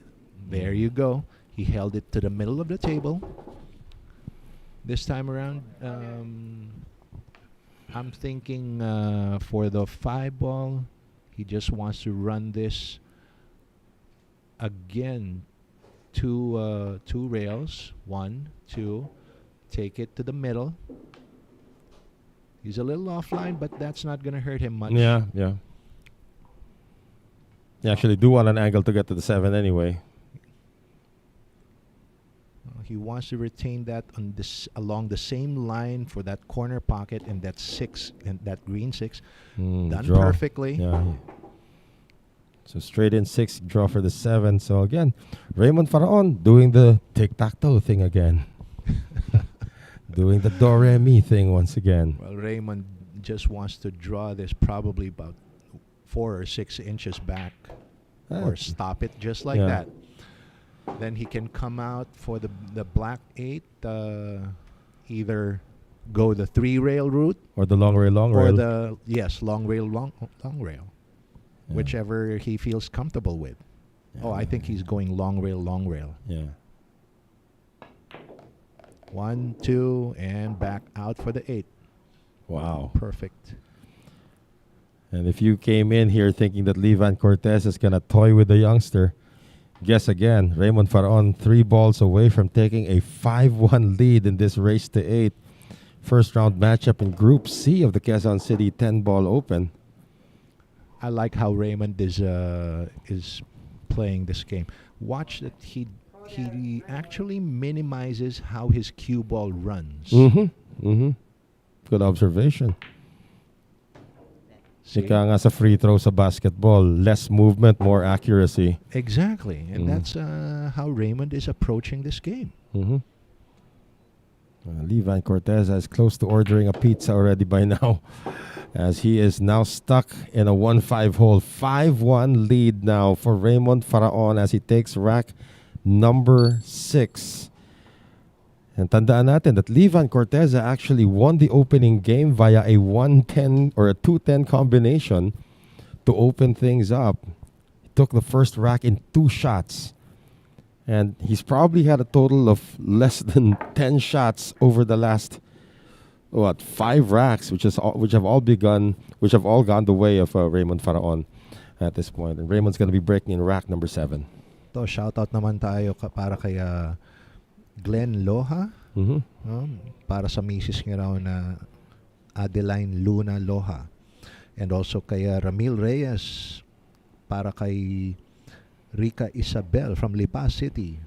There you go. He held it to the middle of the table. This time around, I'm thinking for the 5-ball, he just wants to run this again. Two rails, 1, 2, Take it to the middle. He's a little offline, but that's not going to hurt him much. Yeah. You actually do want an angle to get to the 7 anyway. He wants to retain that on this along the same line for that corner pocket and that 6 and that green 6. Done Draw. perfectly. Yeah. So straight in 6, draw for the 7. So again, Raymund Faraon doing the tic-tac-toe thing again. Doing the do-re-mi thing once again. Well, Raymond just wants to draw this probably about 4 or 6 inches back, or stop it just like that. Then he can come out for the black 8, either go the 3-rail route Or the long rail. or the long rail, whichever he feels comfortable with. Oh, I think he's going long rail. Yeah. 1, 2, and back out for the 8. Wow. Perfect. And if you came in here thinking that Vann Corteza is going to toy with the youngster, guess again, Raymund Faraon 3 balls away from taking a 5-1 lead in this race to 8. First round matchup in Group C of the Quezon City 10-ball open. I like how Raymond is playing this game. Watch that he actually minimizes how his cue ball runs. Good observation. See? Ika nga sa free throw sa basketball, less movement, more accuracy. Exactly, and that's how Raymond is approaching this game. Vann Corteza is close to ordering a pizza already by now, as he is now stuck in a 1-5 hole. 5-1 lead now for Raymund Faraon as he takes rack number 6. And tandaan natin that Vann Corteza actually won the opening game via a 1-10 or a 2-10 combination to open things up. He took the first rack in 2 shots. And he's probably had a total of less than 10 shots over the last 5 racks, which have all gone the way of Raymund Faraon at this point. And Raymond's going to be breaking in rack number 7. To shoutout naman tayo para kay Glenn Loha, para sa misis niya raw na Adeline Luna Loha, and also kay Ramil Reyes, para kay Rica Isabel from Lipa City.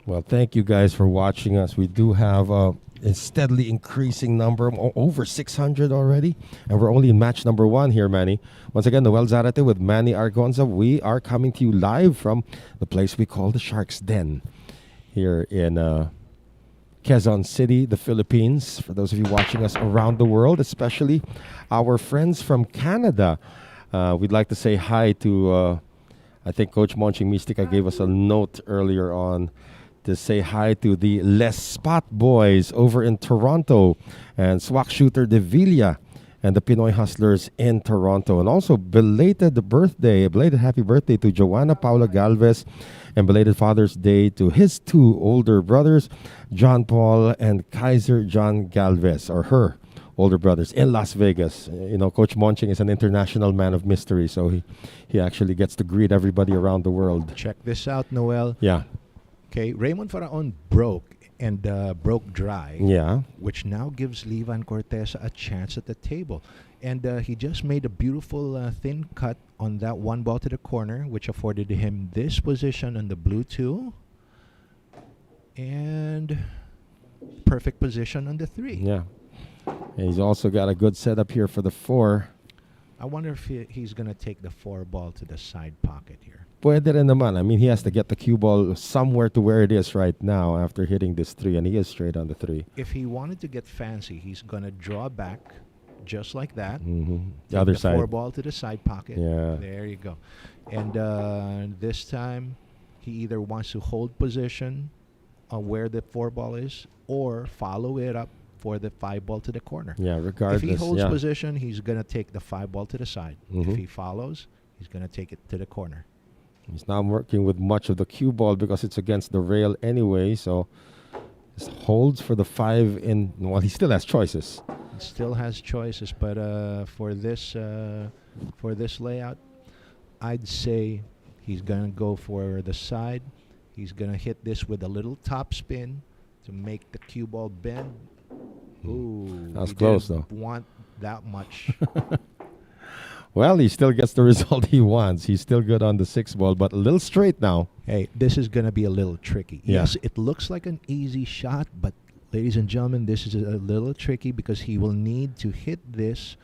Well, thank you guys for watching us. We do have a steadily increasing number, over 600 already, and we're only in match number 1 here, Manny. Once again, Noel Zarate with Manny Argonza. We are coming to you live from the place we call the Shark's Den here in Quezon City, the Philippines. For those of you watching us around the world, especially our friends from Canada, we'd like to say hi to, I think Coach Monching Mystica gave us a note earlier on to say hi to the Les Spot Boys over in Toronto, and Swak Shooter de Villa and the Pinoy Hustlers in Toronto. And also belated happy birthday to Joanna Paula Galvez, and belated Father's Day to his 2 older brothers, John Paul and Kaiser John Galvez, or her older brothers, in Las Vegas. You know, Coach Monching is an international man of mystery, so he actually gets to greet everybody around the world. Check this out, Noel. Yeah. Okay, Raymond Faraon broke dry. Yeah. Which now gives Vann Corteza a chance at the table. And he just made a beautiful thin cut on that 1 ball to the corner, which afforded him this position on the blue 2. And perfect position on the 3. Yeah. And he's also got a good setup here for the 4. I wonder if he's going to take the 4 ball to the side pocket here. Pwede rin naman. I mean, he has to get the cue ball somewhere to where it is right now after hitting this 3, and he is straight on the 3. If he wanted to get fancy, he's going to draw back just like that. The other side. 4 ball to the side pocket. Yeah. There you go. And this time, he either wants to hold position on where the 4 ball is or follow it up for the 5 ball to the corner. Yeah, regardless. If he holds position, he's going to take the 5 ball to the side. Mhm. If he follows, he's going to take it to the corner. He's not working with much of the cue ball because it's against the rail anyway, so just holds for the 5 in. Well, he still has choices. He still has choices, but for this layout, I'd say he's going to go for the side. He's going to hit this with a little top spin to make the cue ball bend. Ooh, That was he close, didn't want that much. Well, he still gets the result he wants. He's still good on the 6 ball, but a little straight now. Hey, this is going to be a little tricky. Yeah. Yes, it looks like an easy shot, but ladies and gentlemen, this is a little tricky because he will need to hit this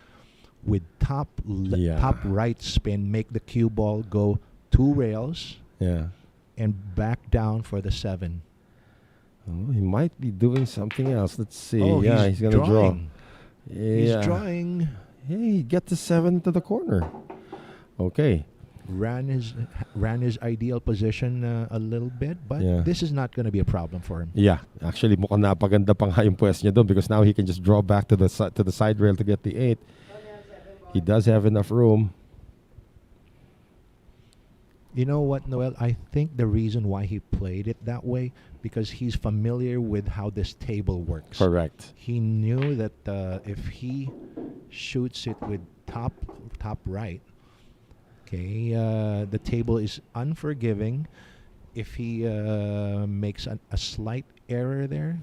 with top right spin, make the cue ball go 2 rails Yeah. and back down for the 7. Oh, he might be doing something else. Let's see. Oh, yeah, he's going to draw. drawing. Yeah. He's drawing. Hey, get the 7 to the corner. Okay. Ran his ideal position a little bit, but Yeah. this is not going to be a problem for him. Yeah, actually mukhang napaganda pa nga yung pwes niya doon because now he can just draw back to the side rail to get the 8. He does have enough room. You know what, Noel? I think the reason why he played it that way because he's familiar with how this table works. Correct. He knew that if he shoots it with top right, okay, the table is unforgiving. If he makes a slight error there,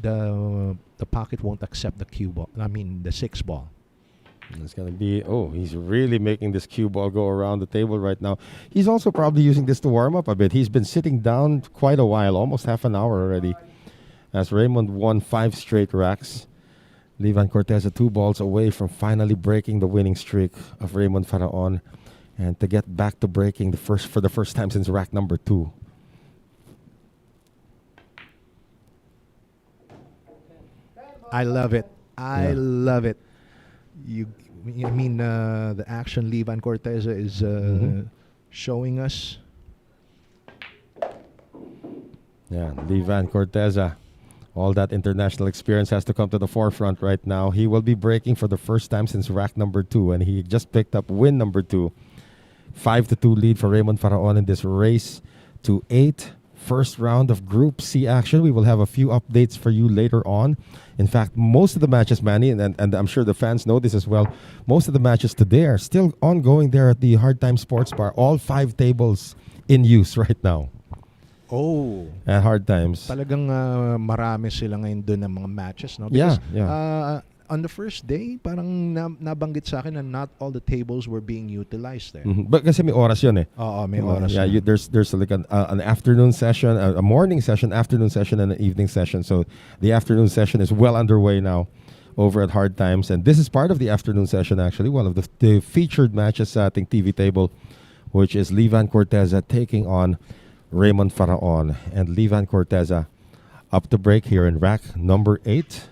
the pocket won't accept the cue ball. I mean the 6 ball. It's going to be, he's really making this cue ball go around the table right now. He's also probably using this to warm up a bit. He's been sitting down quite a while, almost half an hour already, as Raymund won 5 straight racks. Vann Corteza 2 balls away from finally breaking the winning streak of Raymund Faraon and to get back to breaking for the first time since rack number 2. I love it. I love it. The action Vann Corteza is showing us. Yeah, Vann Corteza. All that international experience has to come to the forefront right now. He will be breaking for the first time since rack number 2, and he just picked up win number 2. 5-2 lead for Raymund Faraon in this race to 8. First round of Group C action. We will have a few updates for you later on. In fact, most of the matches, Manny, and I'm sure the fans know this as well, most of the matches today are still ongoing there at the Hard Time Sports Bar. All 5 tables in use right now. Oh. At Hard Times. Talagang marami sila ngayon doon ng mga matches, no? Yeah, Because, on the first day, parang nabanggit sa akin na not all the tables were being utilized there. Mm-hmm. But kasi may oras yun eh. Oo, may oras. Yeah, there's like an afternoon session, a morning session, afternoon session, and an evening session. So the afternoon session is well underway now over at Hard Times. And this is part of the afternoon session, actually. One of the featured matches sa ating TV table, which is Vann Corteza taking on Raymund Faraon. And Vann Corteza up to break here in rack number 8.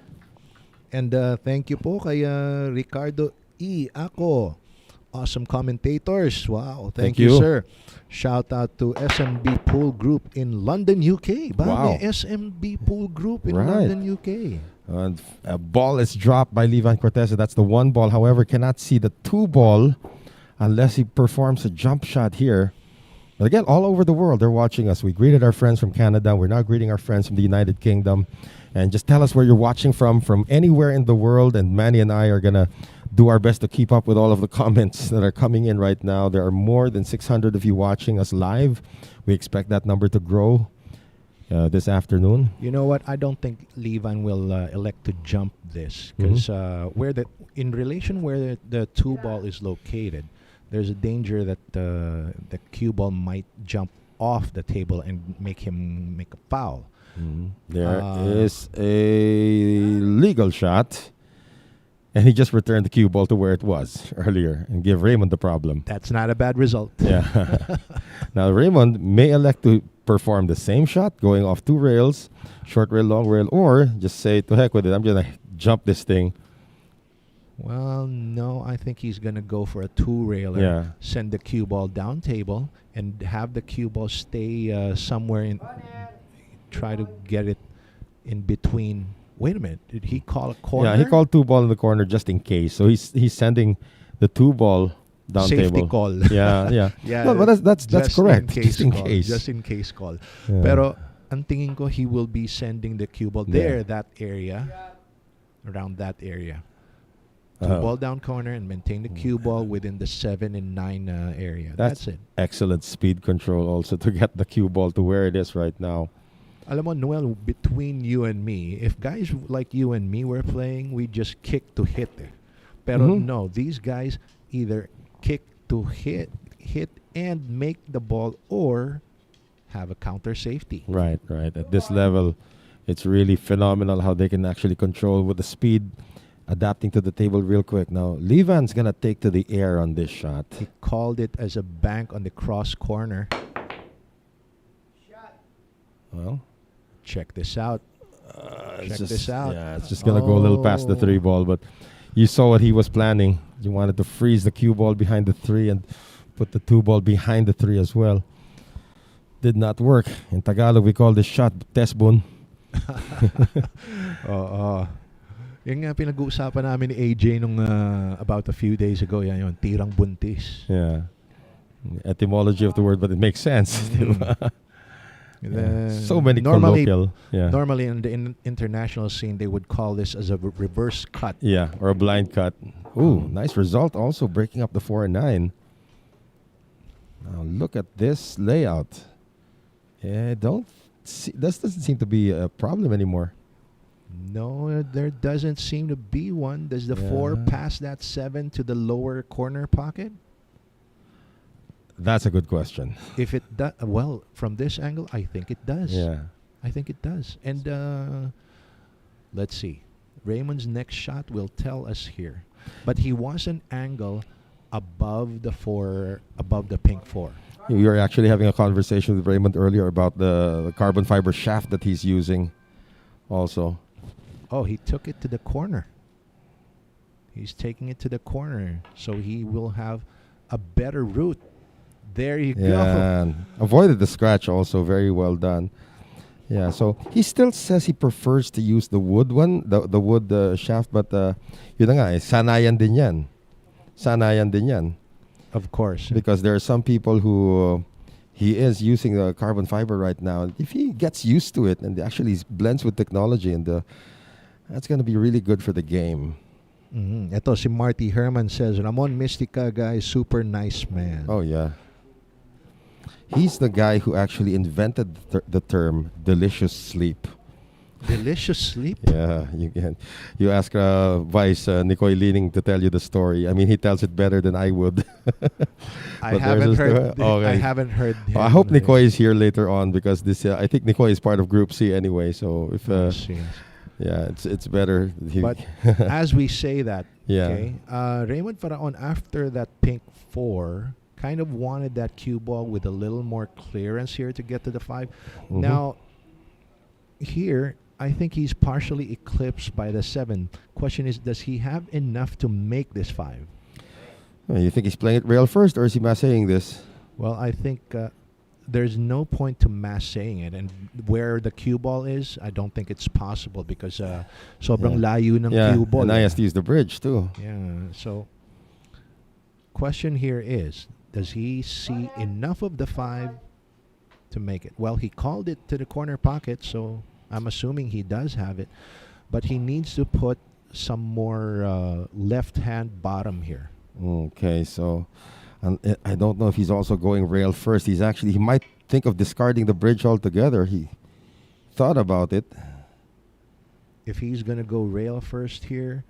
And thank you po kay Ricardo E. Ako. Awesome commentators. Wow. Thank you, sir. Shout out to SMB Pool Group in London, UK. Wow. SMB Pool Group in Right. London, UK. And a ball is dropped by Vann Corteza. That's the 1 ball. However, cannot see the 2 ball unless he performs a jump shot here. But again, all over the world, they're watching us. We greeted our friends from Canada. We're now greeting our friends from the United Kingdom. And just tell us where you're watching from anywhere in the world. And Manny and I are going to do our best to keep up with all of the comments that are coming in right now. There are more than 600 of you watching us live. We expect that number to grow this afternoon. You know what? I don't think Vann will elect to jump this because in relation where the 2 ball is located, there's a danger that the cue ball might jump off the table and make him make a foul. There is a legal shot, and he just returned the cue ball to where it was earlier and give Raymund the problem. That's not a bad result. Yeah. Now Raymund may elect to perform the same shot, going off 2 rails, short rail, long rail, or just say, to heck with it, I'm going to jump this thing. Well, no, I think he's going to go for a 2-railer, Yeah. send the cue ball down table, and have the cue ball stay somewhere in... Try to get it in between. Wait a minute. Did he call a corner? Yeah, he called 2 ball in the corner just in case. So he's sending the 2 ball down Safety table. call. Yeah. Yeah. No, but that's just correct. In case Just in call. case. Just in case call. Yeah. Pero ang tingin ko, he will be sending the cue ball there, that area, around that area. 2 ball down corner and maintain the cue ball within the 7 and 9 area. That's it. Excellent speed control also to get the cue ball to where it is right now. Alam mo, Noel, between you and me, if guys like you and me were playing, we just kick to hit. Pero Mhm. no, these guys either kick to hit and make the ball or have a counter safety. Right. At this level, it's really phenomenal how they can actually control with the speed, adapting to the table real quick. Now, Levan's gonna take to the air on this shot. He called it as a bank on the cross corner. Well, Check this out. it's Check just, this out. Yeah, it's just gonna go a little past the 3 ball, but you saw what he was planning. He wanted to freeze the cue ball behind the 3 and put the 2 ball behind the 3 as well. Did not work. In Tagalog, we call this shot tesbon. Oo. Yung nga pinag-uusapan namin ni AJ nung about a few days ago, yan yun, tirang buntis. Yeah. Etymology of the word, but it makes sense. diba? Yeah. So many colloquial. Yeah. Normally in the international scene, they would call this as a reverse cut. Yeah, or a blind cut. Ooh, nice result also, breaking up the 4 and 9. Now look at this layout. Yeah, this doesn't seem to be a problem anymore. No, there doesn't seem to be one. Does the 4 Yeah. pass that 7 to the lower corner pocket? That's a good question. If it does, well, from this angle, I think it does. Yeah. I think it does. And let's see. Raymond's next shot will tell us here. But he wants an angle above the pink 4. We were actually having a conversation with Raymond earlier about the carbon fiber shaft that he's using also. Oh, he took it to the corner. He's taking it to the corner. So he will have a better route. There you go. Yeah, and avoided the scratch also. Very well done. Yeah, so he still says he prefers to use the wood one, the wood shaft, but yun na nga, sanayan din yan. Sanayan din yan. Of course. Because there are some people who he is using the carbon fiber right now. If he gets used to it and actually blends with technology, and that's going to be really good for the game. Mm-hmm. Ito, si Marty Herman says, Ramon Mystica guy, super nice man. Oh, yeah. He's the guy who actually invented the term delicious sleep. Delicious sleep? Yeah, you ask Vice Nicoy Leaning to tell you the story. I mean, he tells it better than I would. I haven't heard. Okay. I haven't heard. I hope Nicoy is here later on because this. I think Nicoy is part of Group C anyway. So if Yes. yeah, it's better. But as we say that, Yeah. okay, Raymund Faraon after that pink 4 kind of wanted that cue ball with a little more clearance here to get to the 5. Mhm. Now, here, I think he's partially eclipsed by the 7. Question is, does he have enough to make this 5? You think he's playing it rail first, or is he saying this? Well, I think there's no point to mass saying it. And where the cue ball is, I don't think it's possible because sobrang layo ng cue ball. And I has to use the bridge too. Yeah, so question here is, does he see enough of the 5 to make it? Well, he called it to the corner pocket, so I'm assuming he does have it. But he needs to put some more left-hand bottom here. Okay, so I don't know if he's also going rail first. He might think of discarding the bridge altogether. He thought about it. If he's going to go rail first here,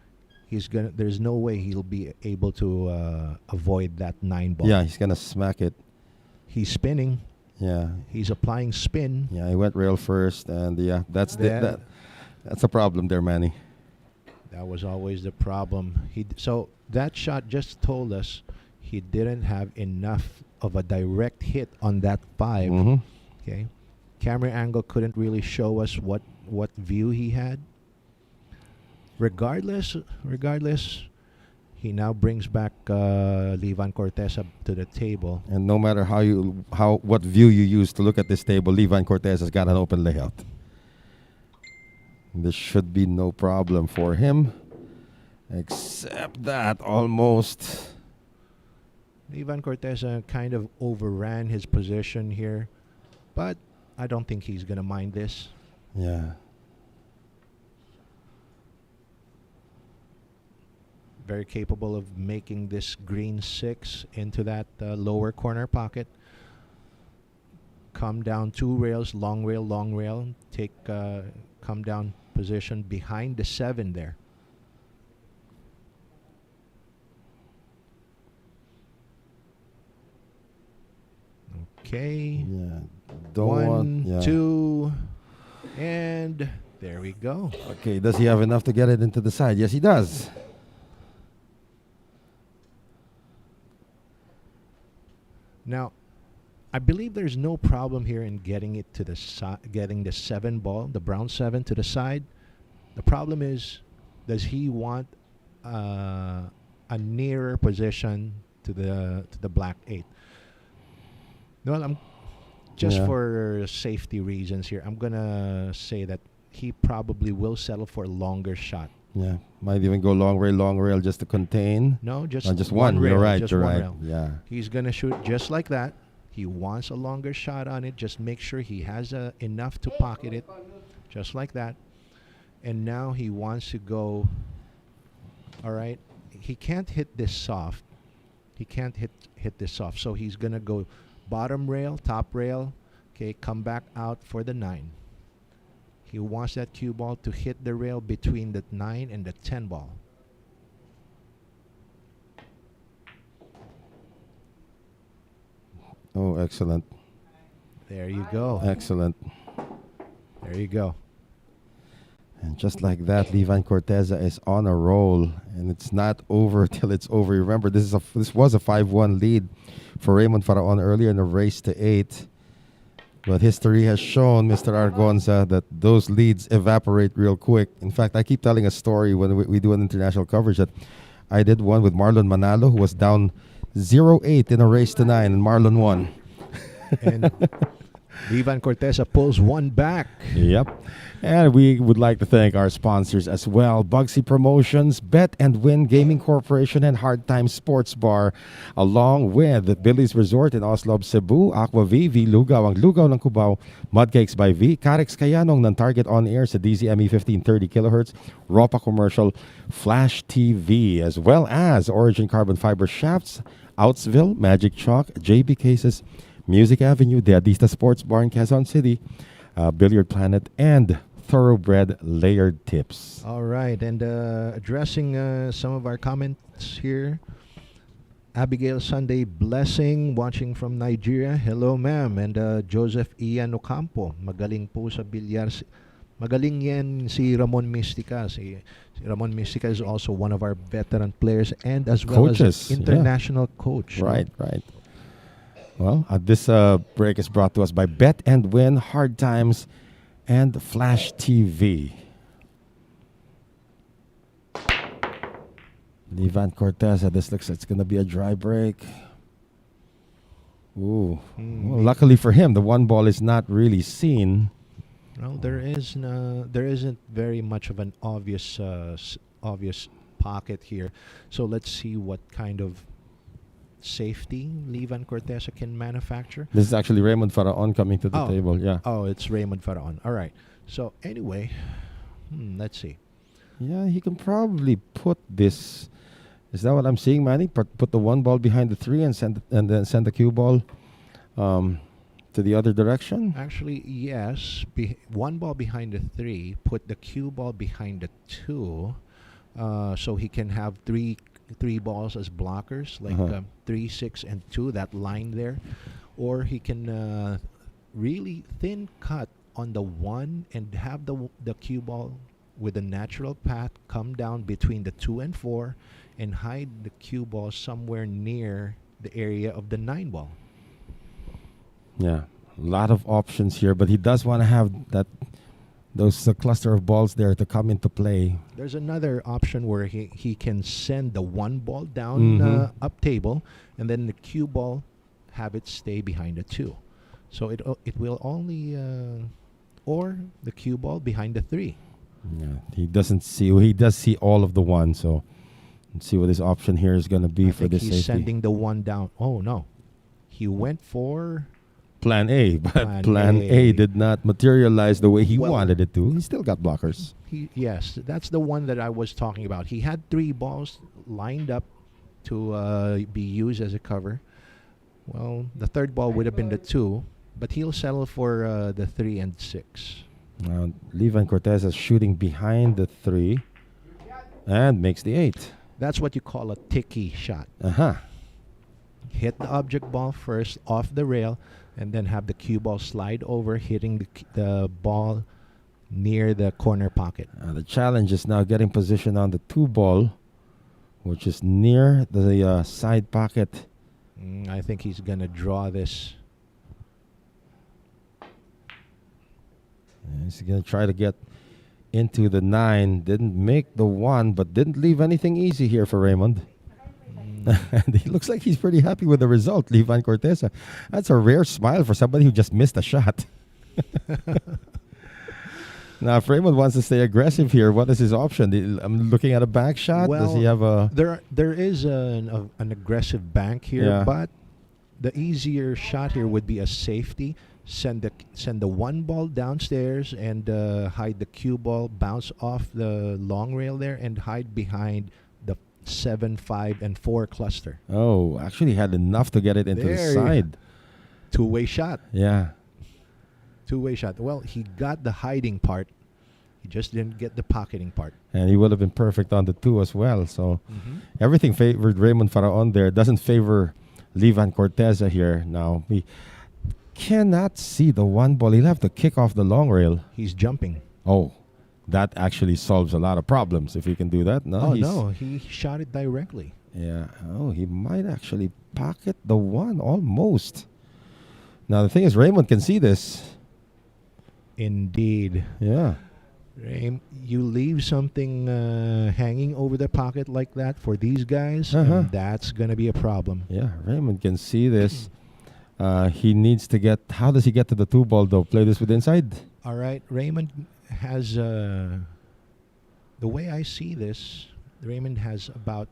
there's no way he'll be able to avoid that 9 ball. Yeah, he's gonna smack it. He's spinning. Yeah, He's applying spin. yeah. He went rail first, and that's a problem there, Manny. That was always the problem. So that shot just told us he didn't have enough of a direct hit on that 5. Mm-hmm. Okay, camera angle couldn't really show us what view he had. Regardless, he now brings back Vann Corteza to the table. And no matter what view you use to look at this table, Vann Cortez has got an open layout. This should be no problem for him, except that almost. Vann Corteza kind of overran his position here, but I don't think he's gonna mind this. Yeah. Very capable of making this green 6 into that lower corner pocket. come down 2 rails, long rail, take come down position behind the 7 there. Okay. Yeah. Don't One, want. Yeah. 2, and there we go. Okay. Does he have enough to get it into the side? Yes, he does. Now, I believe there's no problem here in getting it to the getting the 7 ball, the brown 7 to the side. The problem is, does he want a nearer position to the black 8? Well, I'm just Yeah. for safety reasons here, I'm gonna say that he probably will settle for a longer shot. Yeah. Might even go long rail just to contain. No, just Just one. rail, You're right. just You're one right. rail. Yeah. He's gonna shoot just like that. He wants a longer shot on it. Just make sure he has enough to pocket it, just like that. And now he wants to go. All right, he can't hit this soft. He can't hit this soft. So he's gonna go bottom rail, top rail. Okay, come back out for the 9. He wants that cue ball to hit the rail between the 9 and the 10 ball. Oh, excellent. There you go. Excellent. There you go. And just like that, Vann Corteza is on a roll, and it's not over till it's over. Remember, this was a 5-1 lead for Raymund Faraon earlier in a race to 8. But history has shown, Mr. Argonza, that those leads evaporate real quick. In fact, I keep telling a story when we do an international coverage that I did one with Marlon Manalo, who was down 0-8 in a race to 9, and Marlon won. And Vann Corteza pulls one back. Yep. And we would like to thank our sponsors as well. Bugsy Promotions, Bet and Win Gaming Corporation, and Hard Time Sports Bar, along with Billy's Resort in Oslo, Cebu, Aqua V, Lugaw, ang Lugaw ng Cubao, Mudcakes by V, Carex Kayanong ng Target On Air sa DZME 1530 kHz, Ropa Commercial, Flash TV, as well as Origin Carbon Fiber Shafts, Outsville, Magic Chalk, JB Cases, Music Avenue, The Adista Sports Bar in Quezon City, Billiard Planet, and Thoroughbred Layered Tips. All right, and addressing some of our comments here. Abigail Sunday Blessing, watching from Nigeria. Hello, ma'am. And Joseph Ian Ocampo, magaling po sa Billiards. Magaling yan si Ramon Mystica. Si Ramon Mystica is also one of our veteran players and as well Coaches, as international coach. Right, right. Well, this break is brought to us by Bet and Win, Hard Times, and Flash TV. Vann Corteza, this looks like it's going to be a dry break. Ooh. Well, luckily for him, the one ball is not really seen. Well, there isn't very much of an obvious pocket here. So let's see what kind of safety Vann Corteza can manufacture. This is actually Raymund Faraon coming to the table. Yeah. Oh, it's Raymund Faraon. All right. So anyway, let's see. Yeah, he can probably put this. Is that what I'm seeing, Manny? Put the one ball behind the 3 and then send the cue ball to the other direction? Actually, yes. One ball behind the 3. Put the cue ball behind the 2. So he can have three balls as blockers, like 3, 6, and 2. That line there, or he can really thin cut on the 1 and have the cue ball with a natural path come down between the 2 and 4 and hide the cue ball somewhere near the area of the 9 ball. Yeah, a lot of options here, but he does want to have those cluster of balls there to come into play. There's another option where he can send the 1 ball down up table, and then the cue ball have it stay behind the 2. So it will only or the cue ball behind the 3. Yeah, he does see all of the 1, so let's see what his option here is going to be for this he's safety. sending the 1 down. Oh no, he went for Plan A, but Plan A did not materialize the way he wanted it to. He still got blockers. Yes, that's the one that I was talking about. He had 3 balls lined up to be used as a cover. Well, the 3rd ball would have been the 2, But he'll settle for the 3 and 6. Now, Levan Corteza is shooting behind the 3 and makes the 8. That's what you call a ticky shot. Uh-huh. Hit the object ball first off the rail, and then have the cue ball slide over, hitting the ball near the corner pocket. The challenge is now getting position on the 2 ball, which is near the side pocket. I think he's going to draw this. He's going to try to get into the 9. Didn't make the 1, but didn't leave anything easy here for Raymund. And he looks like he's pretty happy with the result, Levan Corteza. That's a rare smile for somebody who just missed a shot. Now, if Raymund wants to stay aggressive here, what is his option? I'm looking at a back shot. Well, does he have a... There is an aggressive bank here, Yeah. but the easier shot here would be a safety. Send the 1 ball downstairs and hide the cue ball, bounce off the long rail there, and hide behind the 7, 5, and 4 cluster. Oh, actually had enough to get it into the There. side. Two-way shot. Yeah. Two-way shot. Well, he got the hiding part. He just didn't get the pocketing part. And he would have been perfect on the 2 as well. So everything favored Raymund Faraon there. Doesn't favor Levan Corteza here. Now, we cannot see the 1 ball. He'll have to kick off the long rail. He's jumping. Oh, that actually solves a lot of problems if he can do that. No, No, he shot it directly. Yeah. Oh, he might actually pocket the 1 almost. Now, the thing is, Raymund can see this. Indeed. Yeah. You leave something hanging over the pocket like that for these guys, Uh-huh. and that's going to be a problem. Yeah, Raymund can see this. He needs to get... How does he get to the 2 ball, though? Play this with inside? All right, Raymond has... the way I see this, Raymond has about...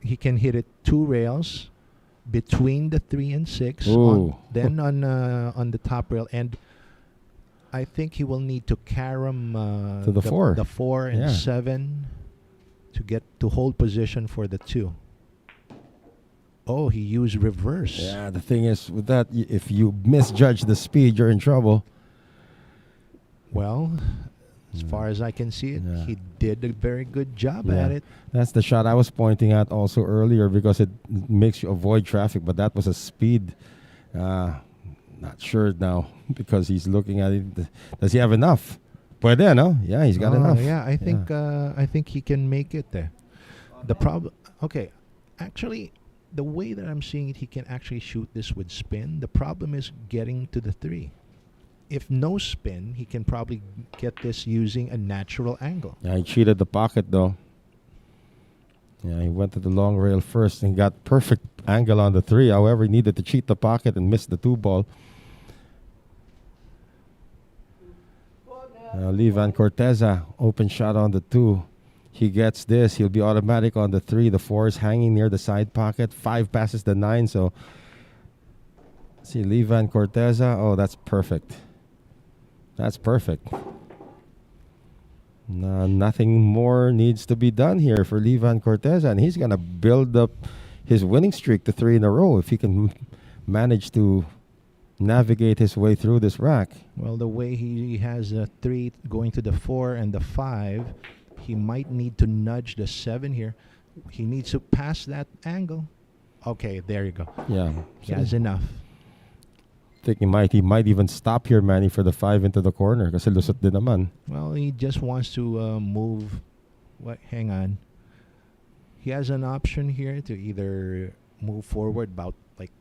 He can hit it 2 rails between the 3 and 6, then on the top rail, and I think he will need to carom to the 4. The 4 and Yeah. 7 to hold position for the 2. Oh, he used reverse. Yeah, the thing is, with that, if you misjudge the speed, you're in trouble. Well, as far as I can see it, Yeah. he did a very good job Yeah. at it. That's the shot I was pointing at also earlier because it makes you avoid traffic, but that was a speed. Not sure now because he's looking at it. Does he have enough? Puede, no? Yeah, he's got enough. Yeah, I think he can make it there. The problem, okay, actually, the way that I'm seeing it, he can actually shoot this with spin. The problem is getting to the 3. If no spin, he can probably get this using a natural angle. Yeah, he cheated the pocket though. Yeah, he went to the long rail first and got perfect angle on the 3. However, he needed to cheat the pocket and missed the 2 ball. Levan Corteza, open shot on the 2. He gets this. He'll be automatic on the 3. The 4 is hanging near the side pocket. 5 passes the 9. So, see, Levan Corteza. Oh, that's perfect. That's perfect. Nothing more needs to be done here for Levan Corteza. And he's going to build up his winning streak to 3 in a row if he can manage to navigate his way through this rack. Well, the way he has a 3 going to the 4 and the 5, he might need to nudge the 7 here. He needs to pass that angle. Okay, there you go. Yeah. He has enough. I think he might even stop here, Manny, for the 5 into the corner kasi lusot din naman. Well, he just wants to move. Hang on. He has an option here to either move forward about like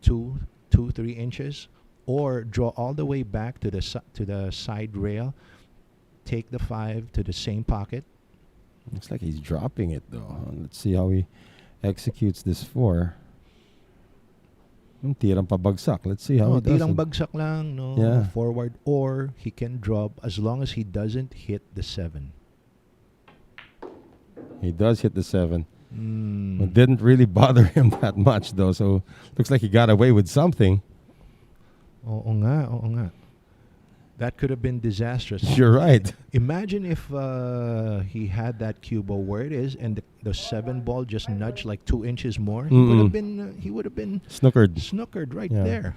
2-3 inches, or draw all the way back to the side rail. Take the 5 to the same pocket. Looks like he's dropping it though. Let's see how he executes this 4. Tirang pabagsak. Let's see how he does Tirang it. bagsak lang, no? Yeah. Forward, or he can drop as long as he doesn't hit the 7. He does hit the 7. It didn't really bother him that much though, so looks like he got away with something. Oo nga. That could have been disastrous. You're right. Imagine if he had that cue ball where it is, and the 7 ball just nudged like 2 inches more. He would have been. He would have been Snookered. right Yeah. there.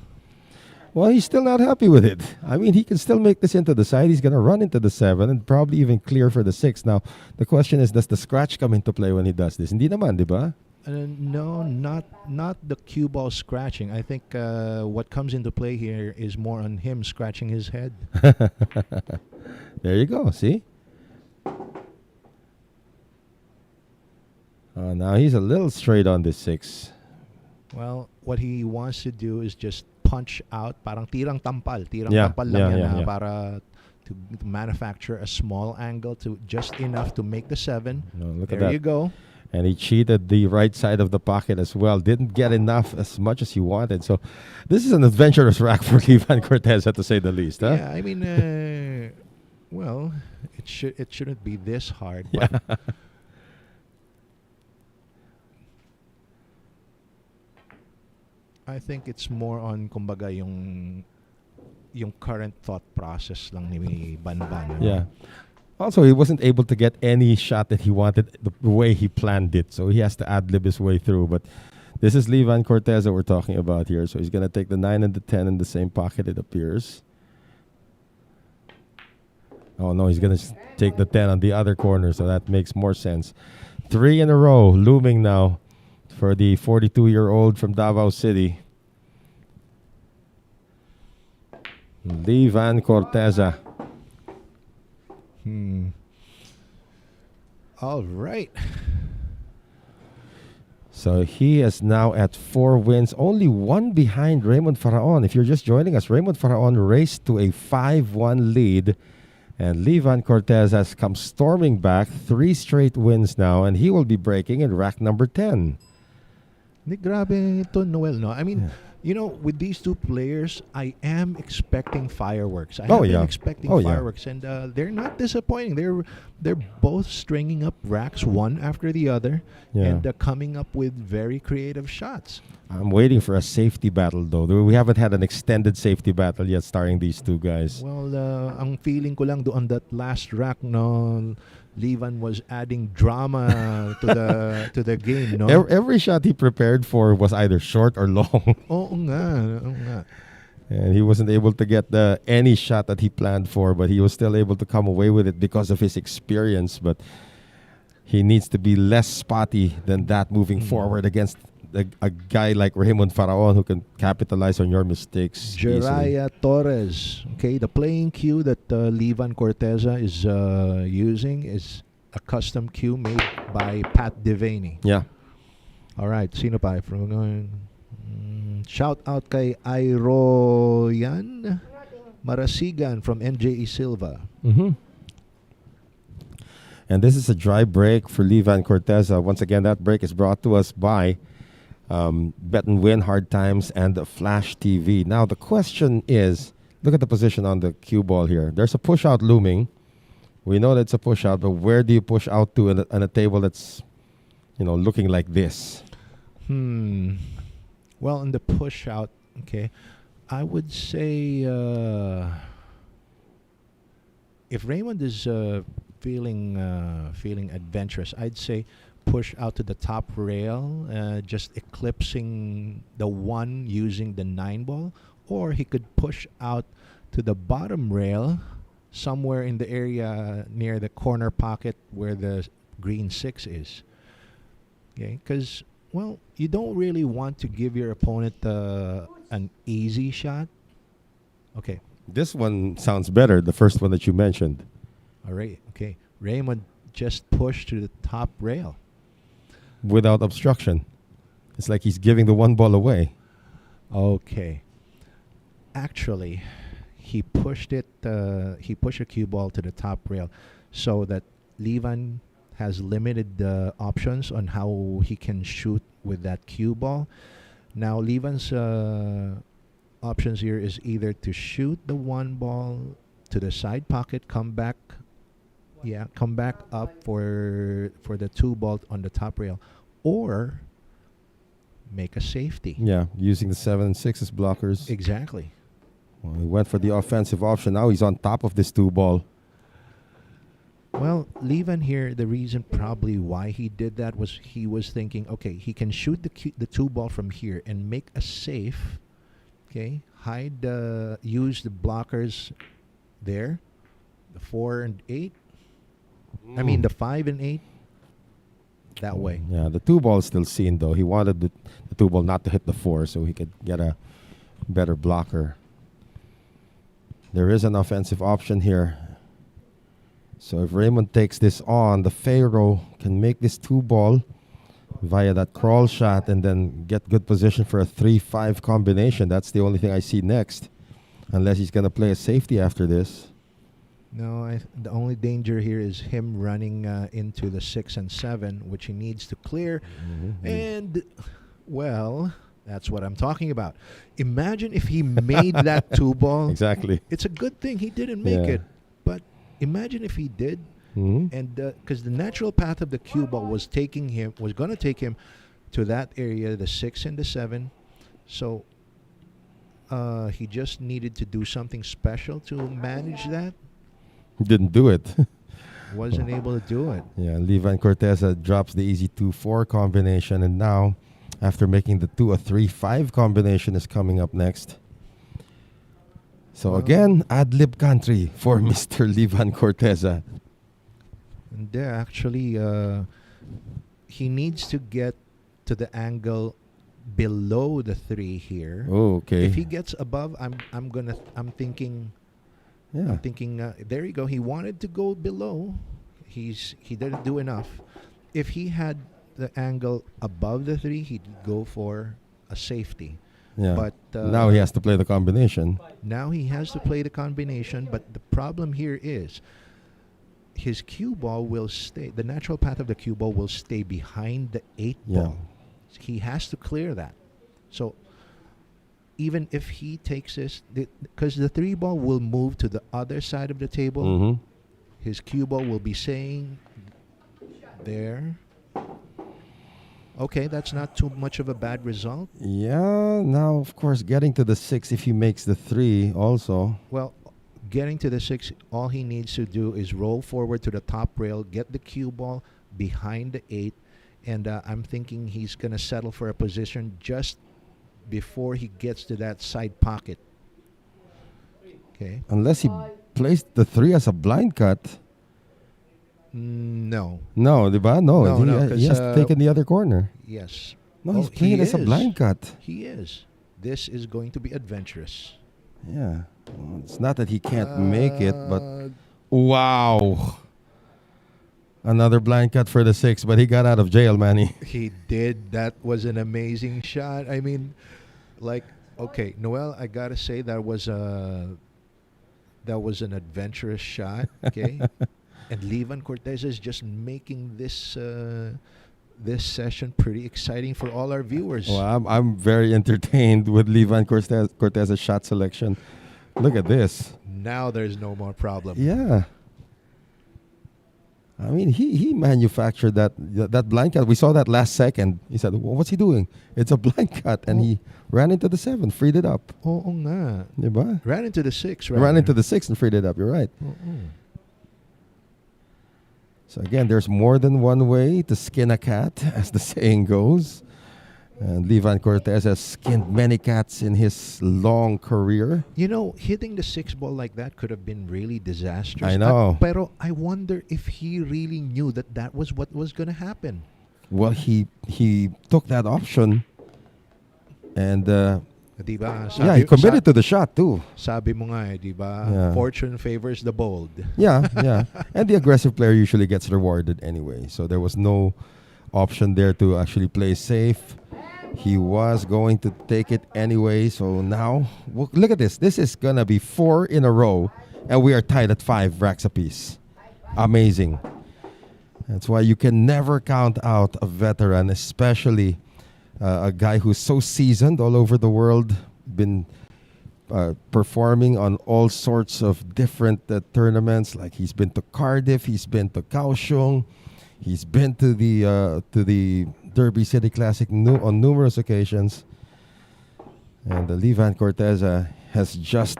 Well, he's still not happy with it. I mean, he can still make this into the side. He's going to run into the 7 and probably even clear for the 6. Now, the question is, does the scratch come into play when he does this? Hindi naman, di ba? No, not the cue ball scratching. I think what comes into play here is more on him scratching his head. There you go. See? Now he's a little straight on this 6. Well, what he wants to do is just punch out, parang tirang tampal Yeah, tampal lang yeah, yan, yeah. para to manufacture a small angle to just enough to make the 7. No, look There at that. you go. And he cheated the right side of the pocket as well. Didn't get enough as much as he wanted. So this is an adventurous rack for Vann Corteza, to say the least. Huh? Yeah, I mean, well, it shouldn't be this hard. But I think it's more on kumbaga yung current thought process lang ni Vann. Yeah. Also, he wasn't able to get any shot that he wanted the way he planned it. So he has to ad-lib his way through. But this is Vann Corteza we're talking about here. So he's going to take the 9 and the 10 in the same pocket, it appears. Oh, no, he's going to take the 10 on the other corner. So that makes more sense. 3 in a row looming now for the 42-year-old from Davao City. Vann Corteza. All right. So he is now at 4 wins, only 1 behind Raymund Faraon. If you're just joining us, Raymund Faraon raced to a 5-1 lead. And Vann Corteza has come storming back, 3 straight wins now, and he will be breaking in rack number 10. Grabe ito, Noel, no? I mean, with these two players, I am expecting fireworks. I have been expecting fireworks, and they're not disappointing. They're both stringing up racks one after the other, and coming up with very creative shots. I'm waiting for a safety battle, though. We haven't had an extended safety battle yet starring these two guys. Well, ang feeling ko lang on that last rack, no, Vann was adding drama to the game, no? Every shot he prepared for was either short or long. Oo nga. And he wasn't able to get any shot that he planned for, but he was still able to come away with it because of his experience. But he needs to be less spotty than that moving forward against a guy like Raymund Faraon, who can capitalize on your mistakes easily. Jiraiya Torres. Okay, the playing cue that Vann Corteza is using is a custom cue made by Pat Devaney. Yeah. All right, sino pa? Shout out kay Airoyan Marasigan from NJE Silva. And this is a dry break for Vann Corteza. Once again, that break is brought to us by Bet and Win, Hard Times, and Flash TV. Now, the question is, look at the position on the cue ball here. There's a push-out looming. We know that it's a push-out, but where do you push out to on a table that's, looking like this? Well, in the push-out, okay, I would say if Raymund is feeling adventurous, I'd say push out to the top rail, just eclipsing the 1 using the 9 ball, or he could push out to the bottom rail somewhere in the area near the corner pocket where the green 6 is. Okay, because, well, you don't really want to give your opponent an easy shot. Okay. This one sounds better, the first one that you mentioned. All right, okay. Raymund just pushed to the top rail. Without obstruction. It's like he's giving the 1 ball away. Okay. Actually, he pushed a cue ball to the top rail so that Vann has limited options on how he can shoot with that cue ball. Now, Vann's options here is either to shoot the 1 ball to the side pocket, come back up for the 2 ball on the top rail, or make a safety. Yeah, using the 7 and 6 as blockers. Exactly. Well, he went for the offensive option. Now he's on top of this 2-ball. Well, Levan here, the reason probably why he did that was he was thinking, okay, he can shoot the 2-ball from here and make a safe, okay, use the blockers there, the 4 and 8. I mean, the 5 and 8, that way. Yeah, the 2-ball is still seen, though. He wanted the 2-ball not to hit the 4 so he could get a better blocker. There is an offensive option here. So if Raymund takes this on, the Pharaoh can make this 2-ball via that crawl shot and then get good position for a 3-5 combination. That's the only thing I see next. Unless he's going to play a safety after this. No, the only danger here is him running into the 6 and 7, which he needs to clear. Mm-hmm. And, well, that's what I'm talking about. Imagine if he made that 2-ball. Exactly. It's a good thing he didn't make Yeah. it. But imagine if he did. Mm-hmm. And because the natural path of the cue ball was going to take him to that area, the 6 and the 7. So he just needed to do something special to manage that. Didn't do it. Wasn't able to do it. Yeah, Levan Corteza drops the easy 2-4 combination, and now, after making the 2-3-5 combination, is coming up next. So Well, again, ad-lib country for Mr. Levan Corteza. And there actually, he needs to get to the angle below the 3 here. Oh, okay. If he gets above, I'm thinking. Yeah. I'm thinking, there you go. He wanted to go below. He didn't do enough. If he had the angle above the 3, he'd go for a safety. Yeah. But now he has to play the combination. Now he has to play the combination. But the problem here is his cue ball will stay. The natural path of the cue ball will stay behind the 8 ball. He has to clear that. So even if he takes this, because the 3 ball will move to the other side of the table, Mm-hmm. his cue ball will be saying there. Okay, that's not too much of a bad result. Yeah, now, of course, getting to the 6 if he makes the 3 also. Well, getting to the 6, all he needs to do is roll forward to the top rail, get the cue ball behind the 8, and I'm thinking he's going to settle for a position just before he gets to that side pocket. Okay. Unless he placed the 3 as a blind cut. No. No, diba? No, No, he has to take in the other corner. Yes. No, he's playing as a blind cut. He is. This is going to be adventurous. Yeah. Well, it's not that he can't make it, but wow. Another blind cut for the 6, but he got out of jail, Manny. He did. That was an amazing shot. I mean, like, okay, Noel, I gotta say that was an adventurous shot. Okay, and Levan Corteza is just making this this session pretty exciting for all our viewers. Well, I'm very entertained with Levan Corteza's shot selection. Look at this. Now there's no more problem. Yeah. I mean, he manufactured that blind cut. We saw that last second. He said, well, what's he doing? It's a blind cut. And he ran into the 7, freed it up. Oo nga. Diba? Ran into the 6, right? Ran into the 6 and freed it up. You're right. So again, there's more than one way to skin a cat, as the saying goes. And Levan Cortez has skinned many cats in his long career. You know, hitting the 6 ball like that could have been really disastrous. I know. Pero I wonder if he really knew that was what was going to happen. Well, he took that option, and Diba? yeah, he committed to the shot too. Sabi mo nga eh, diba? Yeah. Fortune favors the bold. Yeah, yeah. And the aggressive player usually gets rewarded anyway. So there was no option there to actually play safe. He was going to take it anyway. So now, look at this. This is going to be 4 in a row. And we are tied at 5 racks apiece. Amazing. That's why you can never count out a veteran, especially a guy who's so seasoned all over the world, been performing on all sorts of different tournaments. Like he's been to Cardiff, he's been to Kaohsiung, he's been to the Derby City Classic on numerous occasions. And Levan Corteza has just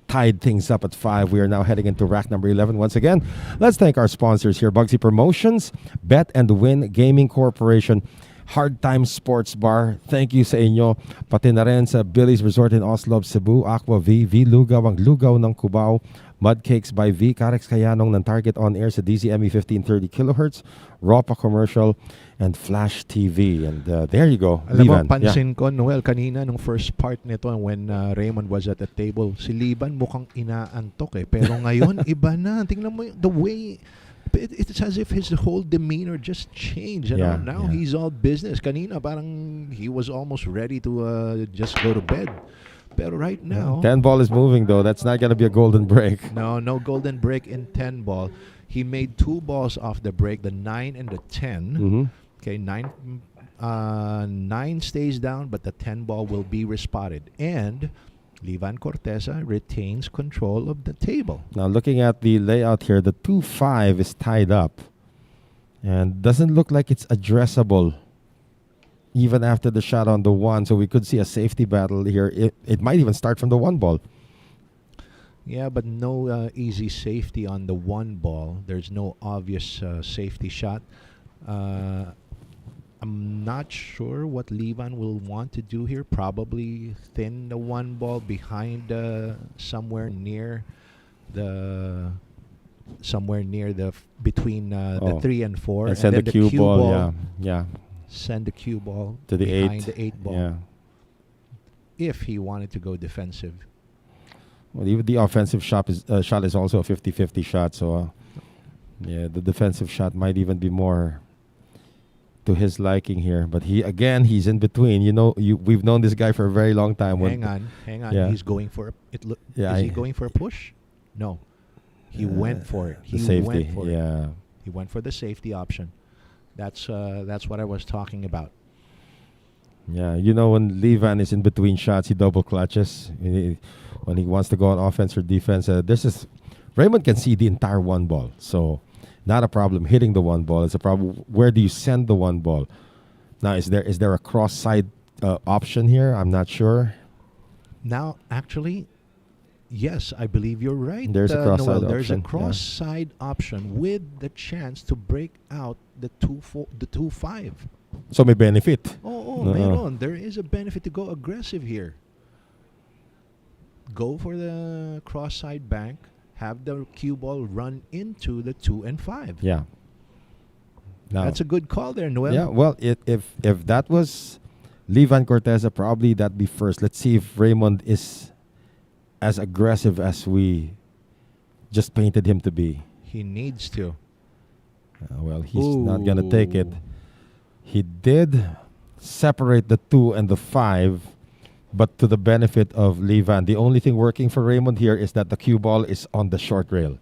tied things up at 5. We are now heading into rack number 11 once again. Let's thank our sponsors here. Bugsy Promotions, Bet and Win Gaming Corporation, Hard Time Sports Bar. Thank you sa inyo. Pati na rin sa Billy's Resort in Oslo, Cebu, Aqua V, V Lugaw, ang lugaw ng Cubao, Mud Cakes by V, Karex Kayanong ng Target On Air sa DZME 1530 kHz, Ropa Commercial, and Flash TV. And there you go. Alam mo, Livan. pansin ko, Noel, kanina nung first part nito when Raymond was at the table, si Livan mukhang inaantok eh. Pero ngayon, iba na. Tingnan mo the way, it's as if his whole demeanor just changed. You know? Now he's all business. Kanina parang he was almost ready to just go to bed. Pero right now, 10 ball is moving though. That's not going to be a golden break. no golden break in 10 ball. He made 2 balls off the break, the 9 and the 10. Mm-hmm. Okay, 9 stays down, but the 10 ball will be respotted. And Livan Corteza retains control of the table. Now looking at the layout here, the 2-5 is tied up and doesn't look like it's addressable even after the shot on the 1. So we could see a safety battle here. It might even start from the 1 ball. Yeah, but no easy safety on the 1 ball. There's no obvious safety shot. I'm not sure what Livan will want to do here. Probably thin the 1 ball behind somewhere near the between the 3 and 4, And send then the cue ball. Yeah. Send the cue ball To the behind 8. the 8 ball. Yeah. If he wanted to go defensive. Well, even the offensive shot is also a 50-50 shot. So, the defensive shot might even be more to his liking here. But he's in between. You know, we've known this guy for a very long time. Hang on. Yeah. He's going for it. Yeah, Is he going for a push? No. He went for it. The safety. Went for it. Yeah. He went for the safety option. That's what I was talking about. Yeah, you know, when Livan is in between shots, he double clutches. When he wants to go on offense or defense, Raymond can see the entire 1 ball. So, not a problem hitting the 1 ball. It's a problem. Where do you send the 1 ball? Now, is there a cross side option here? I'm not sure. Now, actually, yes, I believe you're right. There's a cross Noel. side There's option. a cross side option with the chance to break out the 2-5. So may benefit. Oh, meron. There is a benefit to go aggressive here. Go for the cross side bank. Have the cue ball run into the 2 and 5. Yeah. Now, That's a good call there, Noel. yeah. Well, if that was Livan Corteza, probably that'd be first. Let's see if Raymond is as aggressive as we just painted him to be. He needs to. Well, he's not gonna take it. He did separate the 2 and the 5, but to the benefit of Livan. The only thing working for Raymond here is that the cue ball is on the short rail.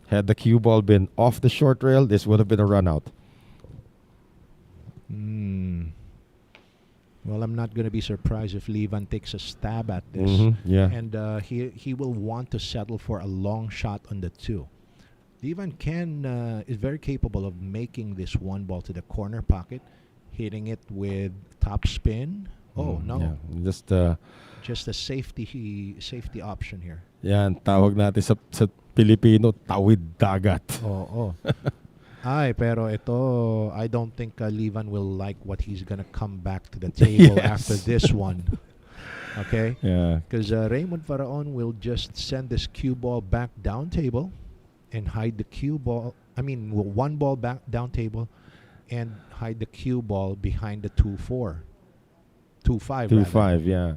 Had the cue ball been off the short rail, this would have been a run out. Well, I'm not going to be surprised if Livan takes a stab at this. Yeah. And he will want to settle for a long shot on the 2. Livan is very capable of making this 1 ball to the corner pocket, hitting it with top spin. Oh, no. Yeah. Just a safety option here. Yan, tawag natin sa Pilipino, tawid dagat. Oh. Pero ito, I don't think Livan will like what he's gonna come back to the table after this one. Okay? Yeah. Because Raymund Faraon will just send this cue ball back down table and hide the cue ball. 1 ball back down table and hide the cue ball behind the 2-4. 2-5. 2-5, yeah.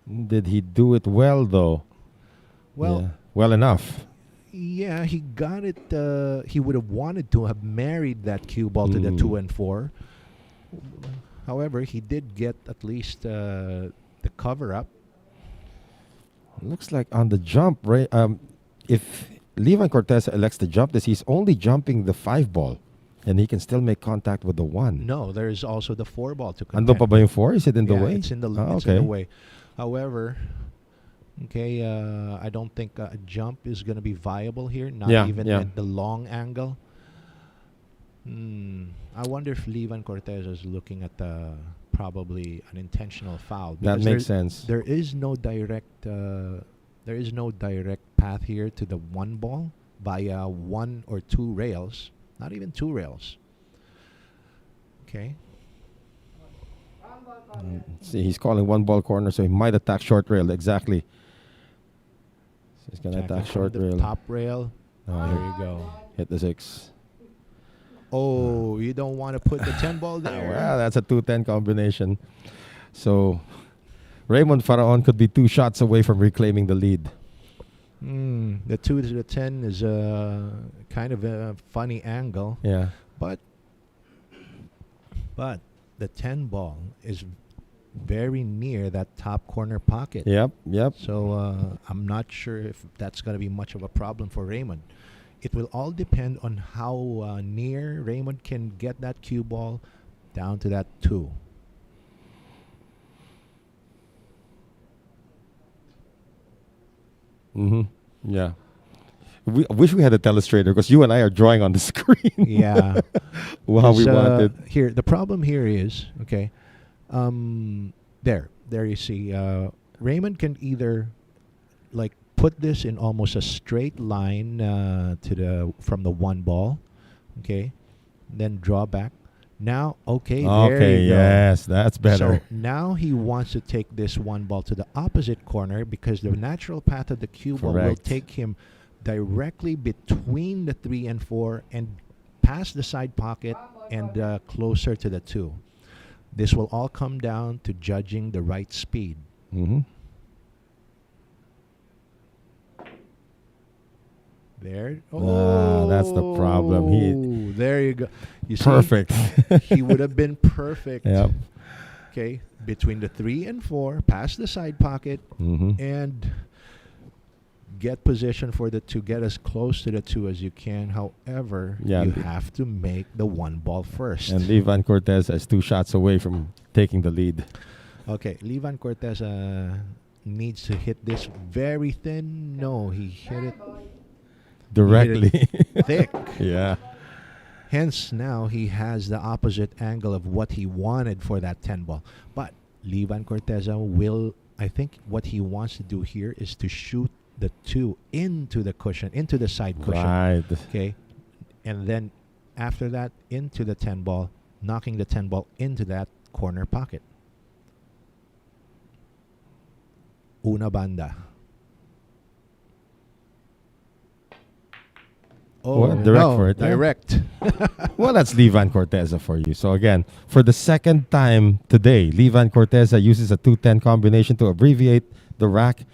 Did he do it well, though? Well, well enough. Yeah, he got it. He would have wanted to have married that cue ball to the 2 and 4. However, he did get at least the cover up. Looks like on the jump, right? If Livan Corteza elects to jump this, he's only jumping the 5 ball, and he can still make contact with the 1. No, there is also the 4 ball to contend. Ando pa ba yung 4? Is it in the way? It's in the it's in the way. However, I don't think a jump is going to be viable here. Not even at the long angle. I wonder if Livan Corteza is looking at probably an intentional foul. That because makes sense. There is no direct path here to the one ball via one or two rails. Not even two rails. Okay. See, he's calling one ball corner, so he might attack short rail. Exactly. So he's gonna Attacking attack from short the rail. top rail. Oh, There you go. hit the 6. Oh, you don't want to put the 10 ball there. Well, that's a 2-10 combination. So Raymund Faraon could be 2 shots away from reclaiming the lead. The 2 to the 10 is kind of a funny angle, Yeah. but the 10 ball is very near that top corner pocket. Yep. So I'm not sure if that's going to be much of a problem for Raymund. It will all depend on how near Raymund can get that cue ball down to that 2. Yeah. I wish we had a telestrator because you and I are drawing on the screen. Yeah. How we want it. Here, the problem here is, okay, there you see, Raymund can either like put this in almost a straight line from the 1 ball, okay, then draw back. Now, there you go. Yes, that's better. So now he wants to take this 1 ball to the opposite corner because the natural path of the cue ball will Correct. take him directly between the 3 and 4 and past the side pocket and closer to the 2. This will all come down to judging the right speed. There. That's the problem. There you go. You see, Perfect. he would have been perfect. Yep. Okay, between the 3 and 4, past the side pocket, and get position for the 2. Get as close to the 2 as you can. However, Yeah, you have to make the 1 ball first. And Vann Corteza is 2 shots away from taking the lead. Okay, Vann Corteza needs to hit this very thin. No, he hit it Directly. thick. Yeah. Hence, now he has the opposite angle of what he wanted for that 10 ball. But Vann Corteza will, I think what he wants to do here is to shoot the 2 into the cushion, into the side cushion. Right. Okay. And then after that, into the 10 ball, knocking the 10 ball into that corner pocket. Una banda. Well, direct no, for it, yeah. direct. Well, that's Vann Corteza for you. So again, for the second time today, Vann Corteza uses a 2-10 combination to abbreviate the rack.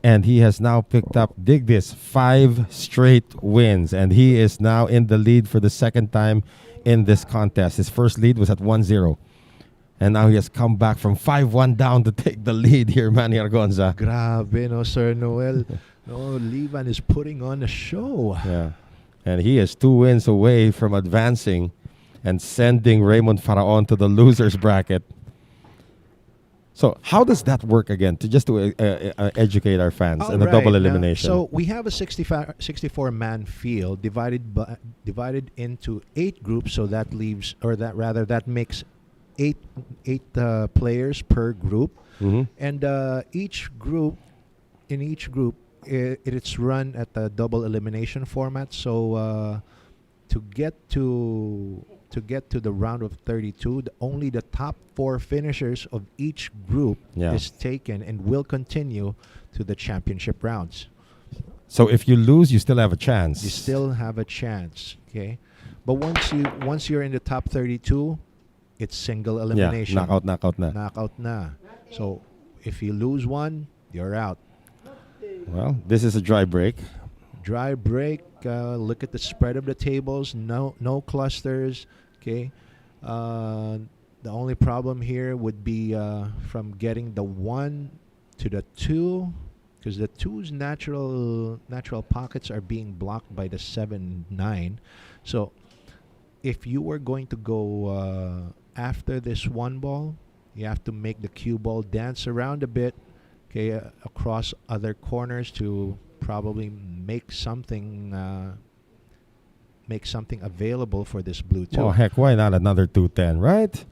And he has now picked up, dig this, 5 straight wins. And he is now in the lead for the second time in this contest. His first lead was at 1-0. And now he has come back from 5-1 down to take the lead here, Manny Argonza. Grabe, no, Sir Noel. No, Vann is putting on a show. Yeah. And he is 2 wins away from advancing and sending Raymund Faraon to the loser's bracket. So how does that work again? To educate our fans in a double elimination. So we have a 64-man field divided into 8 groups. So that leaves, or that rather, that makes 8 players per group. And in each group, it's run at a double elimination format. So to get to the round of 32, only the top 4 finishers of each group is taken and will continue to the championship rounds. So if you lose, you still have a chance. You still have a chance, okay? But once you're in the top 32, it's single elimination. Yeah, knockout na. Knockout na. So if you lose one, you're out. Well, this is a dry break. Dry break. Look at the spread of the tables. No clusters. Okay. The only problem here would be from getting the 1 to the 2, because the 2's natural pockets are being blocked by the 7-9. So if you were going to go after this 1 ball, you have to make the cue ball dance around a bit, okay, across other corners to probably make something available for this blue 2. Oh, heck, why not another 2-10, right?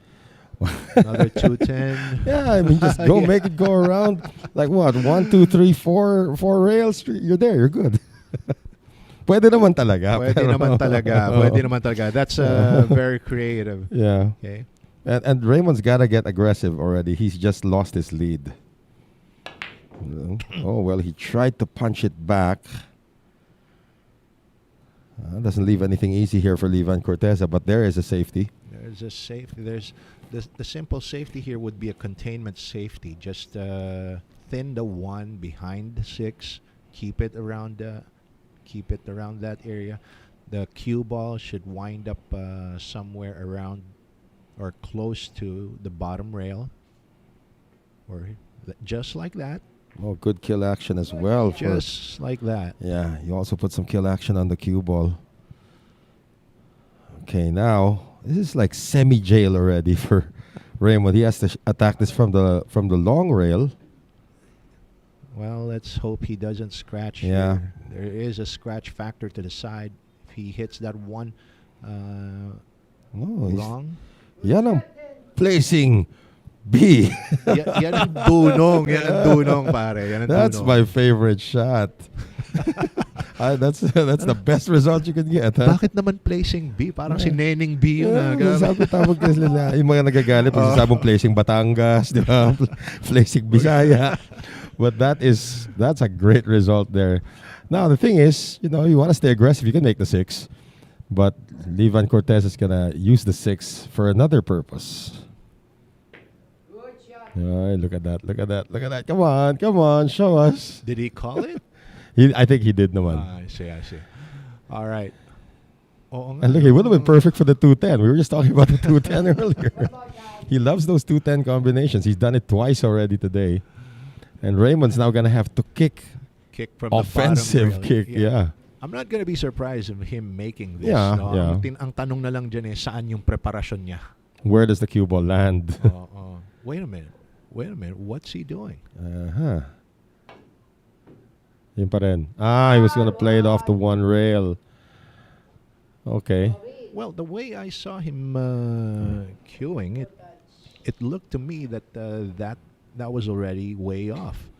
Another 210. Yeah, I mean, just go make it go around. Like what? 1, 2, 3, 4 rails. You're there. You're good. Pwede naman talaga. Pwede naman talaga. Pwede naman talaga. That's very creative. Yeah. Okay. And Raymond's got to get aggressive already. He's just lost his lead. Oh, well, he tried to punch it back. Doesn't leave anything easy here for Vann Corteza, but there is a safety. There's a safety. There's the simple safety here would be a containment safety. Just thin the 1 behind the 6. Keep it around that area. The cue ball should wind up somewhere around or close to the bottom rail, or just like that. Oh, good kill action as well. Just like that. Yeah, you also put some kill action on the cue ball. Okay, now this is like semi-jail already for Raymond. He has to attack this from the long rail. Well, let's hope he doesn't scratch. Yeah. Here. There is a scratch factor to the side. If he hits that 1 long. Yan ang placing B. Yan ang dunong. Yan ang dunong, pare. Yan ang That's dunong. my favorite shot. That's the best result you can get. Huh? Bakit naman placing B? Parang si Neneng B yun. Sabi tawag kasi nila. Yung mga nagagalit, pag sabong placing Batangas, di ba? Placing Bisaya. But that's a great result there. Now, the thing is, you want to stay aggressive. You can make the 6. But Vann Corteza is going to use the 6 for another purpose. Ay, look at that. Look at that. Come on. Show us. Did he call it? I think he did naman. I see. All right. Oo nga. And look, it would have been perfect for the 210. We were just talking about the 210 earlier. He loves those 210 combinations. He's done it twice already today. And Raymond's now going to have to kick From offensive the bottom rail. kick. Yeah. I'm not gonna be surprised of him making this. Yeah, no? yeah. Ang tanong na lang dyan saan yung preparasyon niya? Where does the cue ball land? Wait a minute. What's he doing? Yun pa rin. He was going to play it off the 1 rail. Okay. Well, the way I saw him cueing it looked to me that that was already way off.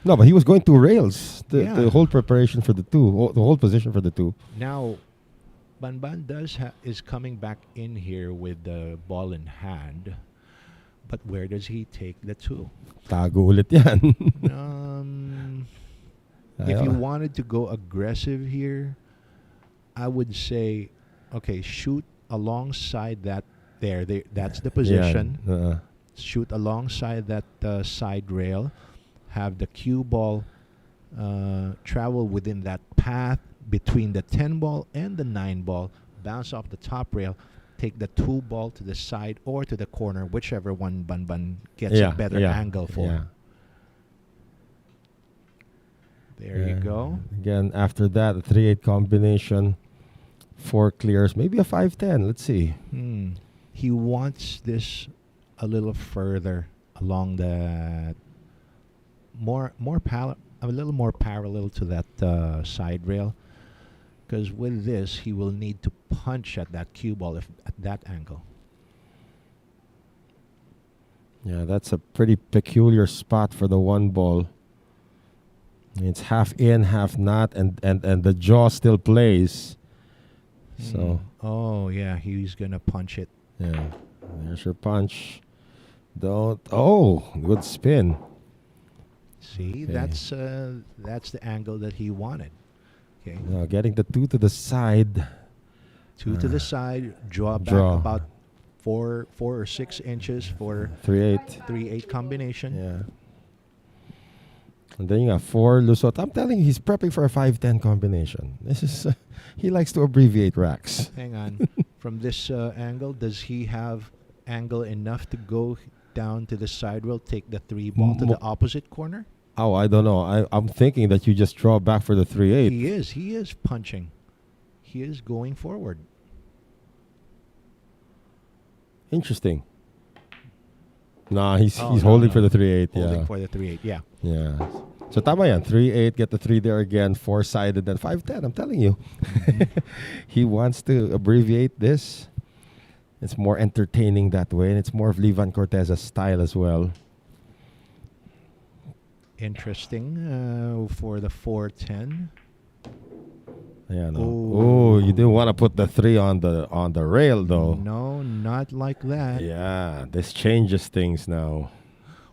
No, but he was going 2 rails. The Yeah. whole preparation for the 2, the whole position for the 2. Now, Vann is coming back in here with the ball in hand, but where does he take the 2? Tago ulit yan. If you wanted to go aggressive here, I would say, okay, shoot alongside that. That's the position. Yan. Shoot alongside that side rail. Have the cue ball travel within that path between the 10 ball and the 9 ball. Bounce off the top rail. Take the 2 ball to the side or to the corner, whichever one Vann gets a better angle for. Yeah. There you go. Again, after that, a 3-8 combination, 4 clears, maybe a 5-10. Let's see. He wants this a little further along the a little more parallel to that side rail, because with this he will need to punch at that cue ball at that angle. Yeah, that's a pretty peculiar spot for the 1 ball. It's half in, half not, and the jaw still plays. So. Oh yeah, he's gonna punch it. Yeah, there's your punch. Don't. Oh, good spin. See, Okay. that's the angle that he wanted. Okay, Now getting the 2 to the side. 2 to the side, draw back Draw. about 4 or 6 inches for 3-8. 3-8 combination. Yeah. And then you got 4 lusot. I'm telling you, he's prepping for a 5-10 combination. This is he likes to abbreviate racks. Hang on. From this angle, does he have angle enough to go down to the side rail, take the 3 ball to the opposite corner? Oh, I don't know. I'm thinking that you just draw back for the 3-8. He is punching. He is going forward. Interesting. Nah, he's No, holding no. for the 3-8. Holding Yeah. for the 3-8, yeah. Yeah. So tama yan. 3-8, get the 3 there again, 4-sided, then 5-10. I'm telling you. He wants to abbreviate this. It's more entertaining that way, and it's more of Levan Corteza's style as well. Interesting for the 4-10. Yeah, no. Oh. Oh, you didn't want to put the 3 on the rail though. No, not like that. Yeah, this changes things now.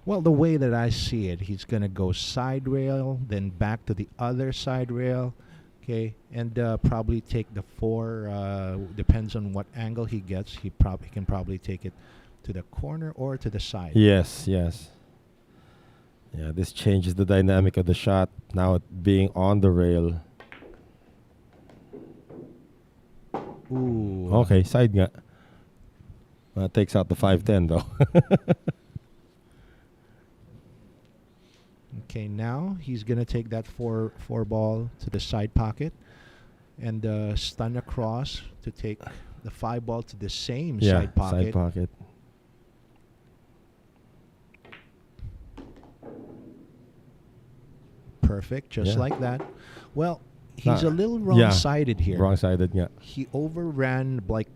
Well, the way that I see it, he's going to go side rail, then back to the other side rail, okay, and probably take the 4, depends on what angle he gets. He can probably take it to the corner or to the side. Yes, yes. Yeah, this changes the dynamic of the shot, now it being on the rail. Ooh. Okay, side nga. Takes out the 5-10 though. Okay, now he's going to take that 4 ball to the side pocket and stun across to take the 5 ball to the same Yeah, side pocket. side pocket. Perfect, just Yeah. like that. Well, he's Ah, a little yeah, wrong-sided here. Wrong-sided nga. He overran like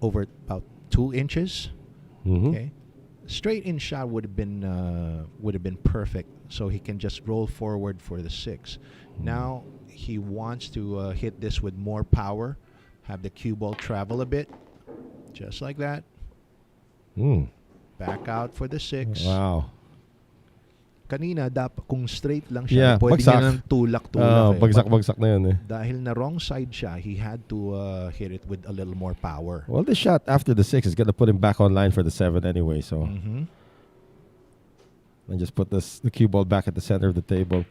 over about 2 inches. Mhm. Okay, straight in shot would have been perfect. So he can just roll forward for the 6. Now he wants to hit this with more power, have the cue ball travel a bit, just like that. Mm. Back out for the 6. Wow. Kanina kung straight lang Yeah, siya, pwede bagsak. niya ng tulak-tulak. Bagsak-bagsak na yun eh. Dahil na wrong side siya, he had to hit it with a little more power. Well, this shot after the 6 is going to put him back on line for the 7 anyway, so. Mm-hmm. And just put the cue ball back at the center of the table.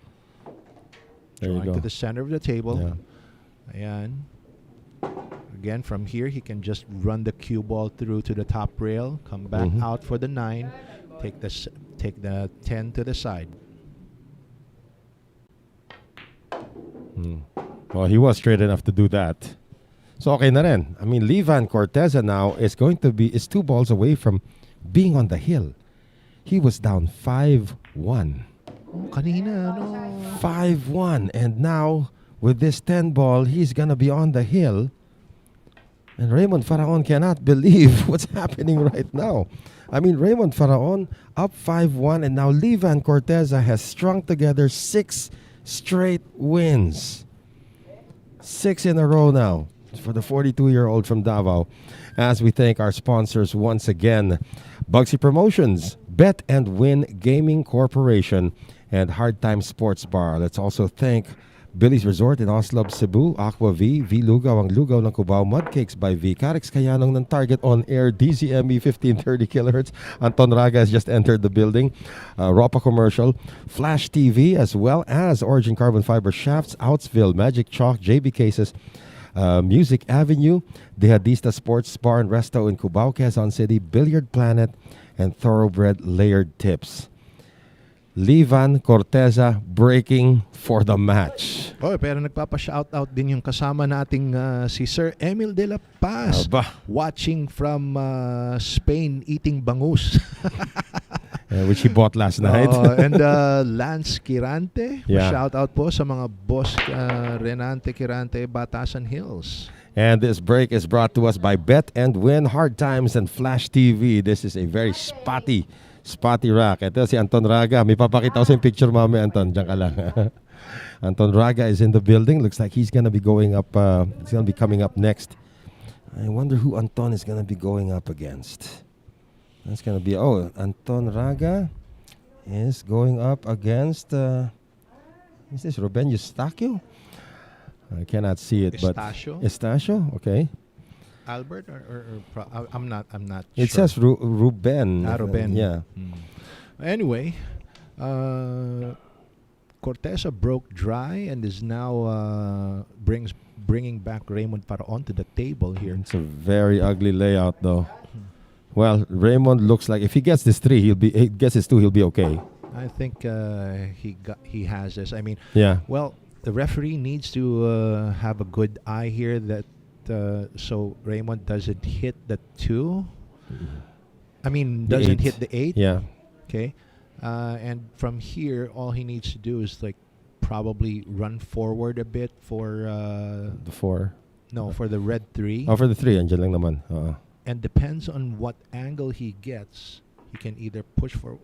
There you Drawing go. to the center of the table. Yeah. Ayan. Again, from here, he can just run the cue ball through to the top rail, come back Mhm. out for the 9, take the 10 to the side. Well, he was straight enough to do that. So okay na rin. I mean, Levan Corteza now is 2 balls away from being on the hill. He was down 5-1. Oh, kanina, no. 5-1. And now, with this 10 ball, he's going to be on the hill. And Raymund Faraon cannot believe what's happening right now. I mean, Raymund Faraon up 5-1, and now Levan Corteza has strung together 6 straight wins. 6 in a row now for the 42-year-old from Davao. As we thank our sponsors once again, Bugsy Promotions, Bet and Win Gaming Corporation, and Hard Time Sports Bar. Let's also thank Billy's Resort in Oslab, Cebu, Aqua V, V Lugaw, ang Lugaw ng Cubao, Mudcakes by V, Carex Kayanong ng Target On Air, DZME 1530 kHz. Anton Raga has just entered the building. Ropa Commercial, Flash TV, as well as Origin Carbon Fiber Shafts, Outsville, Magic Chalk, JB Cases, Music Avenue, Dehadista Sports Bar and Resto in Cubao, Quezon City, Billiard Planet, and Thoroughbred Layered Tips. Levan Corteza breaking for the match. Oh, pero nagpapa-shoutout din yung kasama nating si Sir Emil de la Paz, Aba. watching from Spain, eating bangus. Which he bought last night. And Lance Kirante, Yeah. shoutout po sa mga boss Renante Kirante, Batasan Hills. And this break is brought to us by Bet and Win, Hard Times, and Flash TV. This is a very spotty rack. Ito si Anton Raga. May papakita ko sa yung picture mamaya, Anton. Diyan ka lang. Anton Raga is in the building. Looks like he's going to be going up. He's going to be coming up next. I wonder who Anton is going to be going up against. That's going to be, Anton Raga is going up against, is this Ruben Eustaquio? I cannot see it, Estacio? but Estacio, okay. Albert I'm not It sure. says Ruben. Ruben. Yeah. Anyway, Corteza broke dry and is now bringing back Raymund Faraon to the table here. It's a very ugly layout, though. Well, Raymond looks like if he gets this 3, he gets his 2, he'll be okay. I think he has this. I mean, Yeah. well, the referee needs to have a good eye here that so Raymond doesn't hit the 2. I mean, The doesn't 8. hit the 8. Yeah. Okay. And from here, all he needs to do is like probably run forward a bit for The 4. for the red 3. Oh, for the 3, andyan lang naman. and depends on what angle he gets, he can either push for,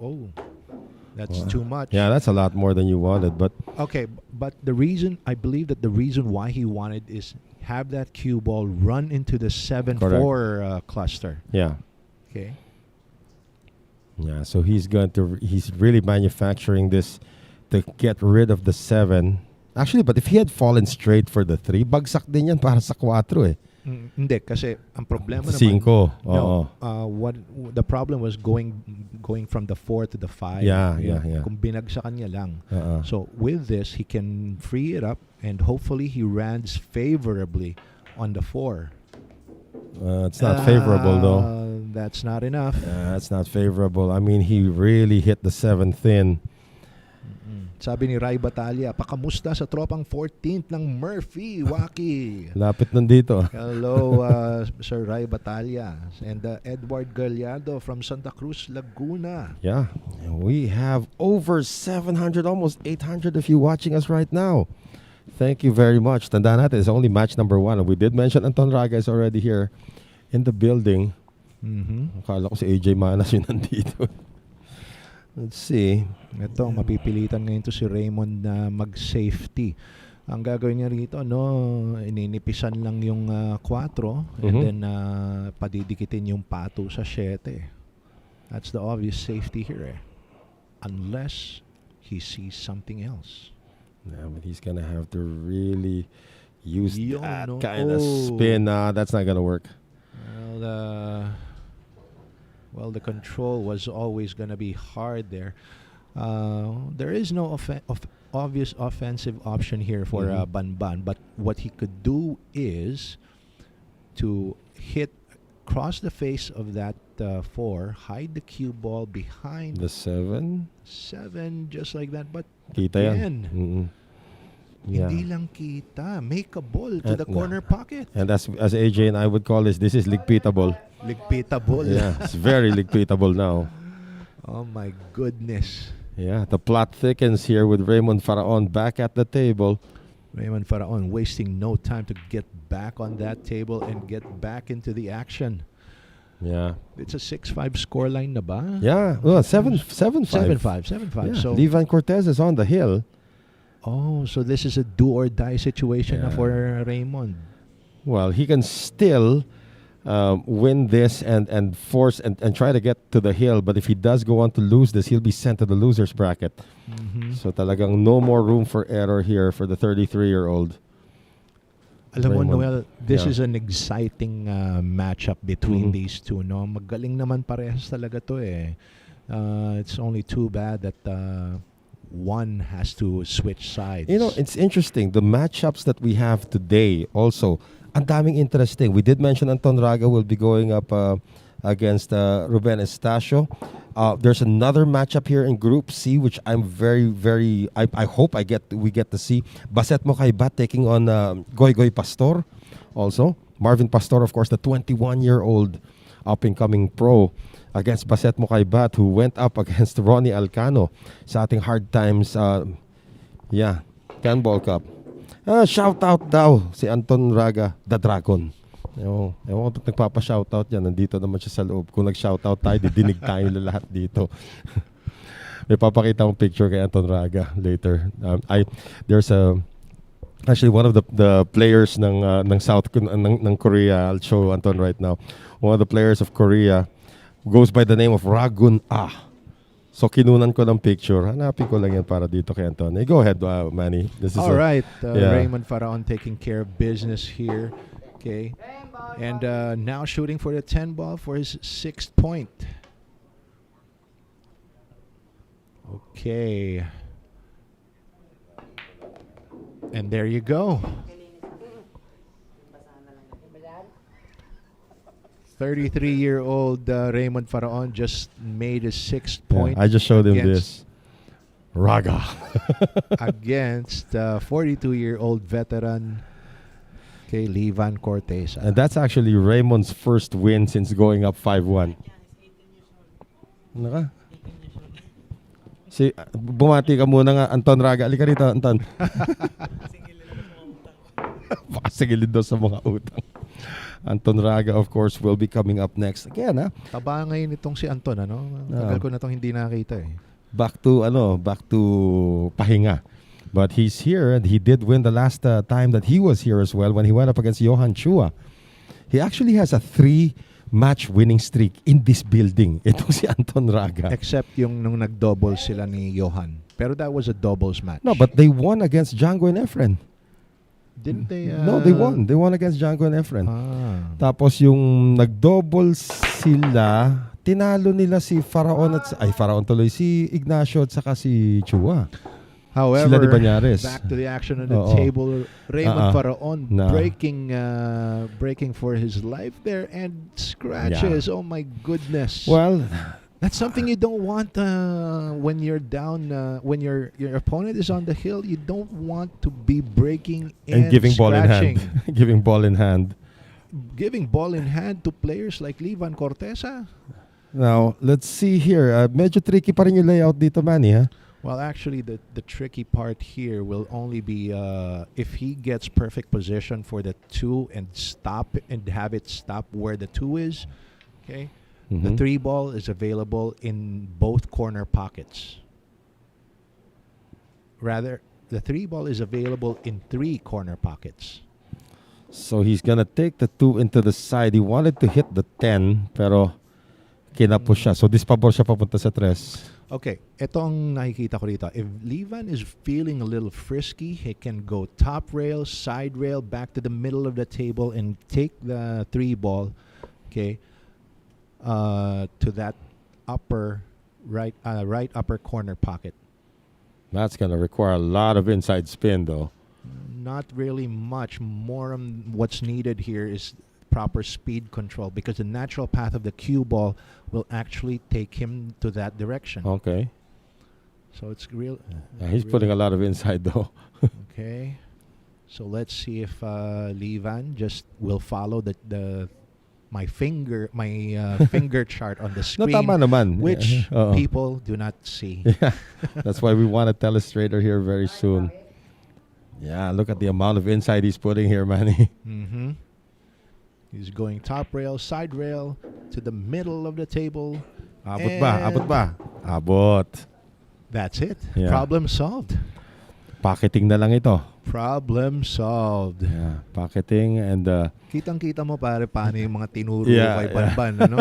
that's too much. Yeah, that's a lot more than you wanted, but Okay, but I believe that the reason why he wanted is have that cue ball run into the 7-4 cluster. yeah. Okay. Yeah, so he's really manufacturing this to get rid of the 7. Actually, but if he had fallen straight for the 3, bagsak din yan para sa 4 eh. Hindi kasi ang problema naman 5, no, what the problem was going from the 4 to the 5. Yeah. Kung binagsakan niya lang. Uh-uh. So with this, he can free it up and hopefully he lands favorably on the 4. It's not favorable though. That's not enough. That's not favorable. I mean, he really hit the 7 thin. Sabi ni Ray Batalla, pakamusta sa tropang 14th ng Murphy, Waki. Lapit nandito. Hello, Sir Ray Batalla. And Edward Gallardo from Santa Cruz, Laguna. Yeah, and we have over 700, almost 800 of you watching us right now. Thank you very much. Tandaan natin, it's only match number 1. And we did mention Anton Raga is already here in the building. Akala ko si AJ Manas yun nandito. Let's see. Ito, mapipilitan ngayon to si Raymund na mag-safety. Ang gagawin niya rito, ininipisan lang yung 4 and then padidikitin yung pato sa 7. That's the obvious safety here. Unless he sees something else. Yeah, but he's gonna have to really use that no. kind of spin. That's not gonna work. Well, the control was always gonna be hard there. There is no obvious offensive option here for Vann, but what he could do is to cross the face of that 4, hide the cue ball behind The 7. 7, just like that. But Kita yan. again, Yeah. hindi lang kita. Make a ball to the corner pocket. And as AJ and I would call this is ligpitable. Ligpitable. Yeah, it's very ligpitable now. Oh my goodness. Yeah, the plot thickens here with Raymund Faraon back at the table. Raymund Faraon wasting no time to get back on that table and get back into the action. Yeah. It's a 6-5 scoreline na ba? Yeah. Well, 7-5. 7-5. Yeah. So Levan Corteza is on the hill. so this is a do or die situation na Yeah. for Raymund. Well, he can still win this and force and try to get to the hill. But if he does go on to lose this, he'll be sent to the loser's bracket. So talagang no more room for error here for the 33-year-old. Alam mo, Raymund. Noel, this Yeah. is an exciting matchup between these two. No, magaling naman parehas talaga to eh. It's only too bad that one has to switch sides. You know, it's interesting. The matchups that we have today also, ang daming interesting. We did mention Anton Raga will be going up against Ruben Estacio. There's another matchup here in Group C, which I'm I hope we get to see. Baset Mokaibat taking on Goy Goy Pastor also. Marvin Pastor, of course, the 21-year-old up-and-coming pro against Baset Mokaibat, who went up against Ronnie Alcano sa ating Hard Times 10 Ball Cup. Shout out daw si Anton Raga, the Dragon. Ewan ko nagpapa-shoutout yan. Nandito naman siya sa loob. Kung nag-shoutout tayo, didinig tayo lahat dito. May papakita akong picture kay Anton Raga later. There's actually one of the players ng South ng Korea. I'll show Anton right now. One of the players of Korea goes by the name of Ragun Ah. So kinunan ko ng picture. Hanapin ko lang yan para dito kay Anton. Go ahead, Manny. This is All right, yeah. Raymund Faraon taking care of business here. Okay, and now shooting for the 10 ball for his 6th point. Okay, and there you go. 33-year-old Raymund Faraon just made his 6th point. I just showed him against- this. Raga. against 42-year-old veteran Levan Corteza. And that's actually Raymond's first win since going up 5-1. Naka? Bumati ka muna nga, Anton Raga. Halika rito, Anton. Baka sigilid daw sa mga utang. Anton Raga, of course, will be coming up next. Again, Taba ngayon itong si Anton, ano? Tagal ko na itong hindi nakita eh. back to pahinga. But he's here, and he did win the last time that he was here as well when he went up against Johan Chua. He actually has a 3-match winning streak in this building. Itong si Anton Raga. Except yung nung nag-double sila ni Johan. Pero that was a doubles match. No, but they won against Django and Efren. Didn't they? No, they won. They won against Django and Efren. Tapos yung nag-double sila, tinalo nila si Faraon Faraon tuloy, si Ignacio at saka si Chua. However, Sila di Banyares. back to the action on the table. Raymund Faraon No. breaking for his life there and scratches. Oh my goodness. Well, that's something you don't want when you're down. When your opponent is on the hill, you don't want to be breaking and giving ball in scratching. hand. Giving ball in hand. Giving ball in hand to players like Vann Corteza. Now, let's see here. Medyo tricky pa rin yung layout dito, Manny, ha? Well, actually, the tricky part here will only be if he gets perfect position for the 2 and have it stop where the 2 is. Okay, the 3 ball is available in both corner pockets. Rather, the 3 ball is available in 3 corner pockets. So he's gonna take the 2 into the side. He wanted to hit the 10, pero kinapush siya. So dispabor siya papunta sa 3. Okay, ito ang nakikita ko dito. If Vann is feeling a little frisky, he can go top rail, side rail, back to the middle of the table and take the 3 ball, okay, to that upper right upper corner pocket. That's gonna require a lot of inside spin, though. Not really much. More what's needed here is proper speed control because the natural path of the cue ball will actually take him to that direction. Okay. So it's real. He's putting a lot of inside, though. Okay. So let's see if Vann just will follow my finger chart on the No, screen, tama naman. which Oo. people do not see. Yeah. That's why we want a telestrator here very soon. Yeah, look at the amount of inside he's putting here, Manny. Mm-hmm. He's going top rail, side rail, to the middle of the table. Abot ba? Abot ba? Abot. That's it. Yeah. Problem solved. Pocketing na lang ito. Problem solved. Yeah, pocketing and Kitang-kita mo pare paano yung mga tinuro Yeah, kay yeah. Banban, ano?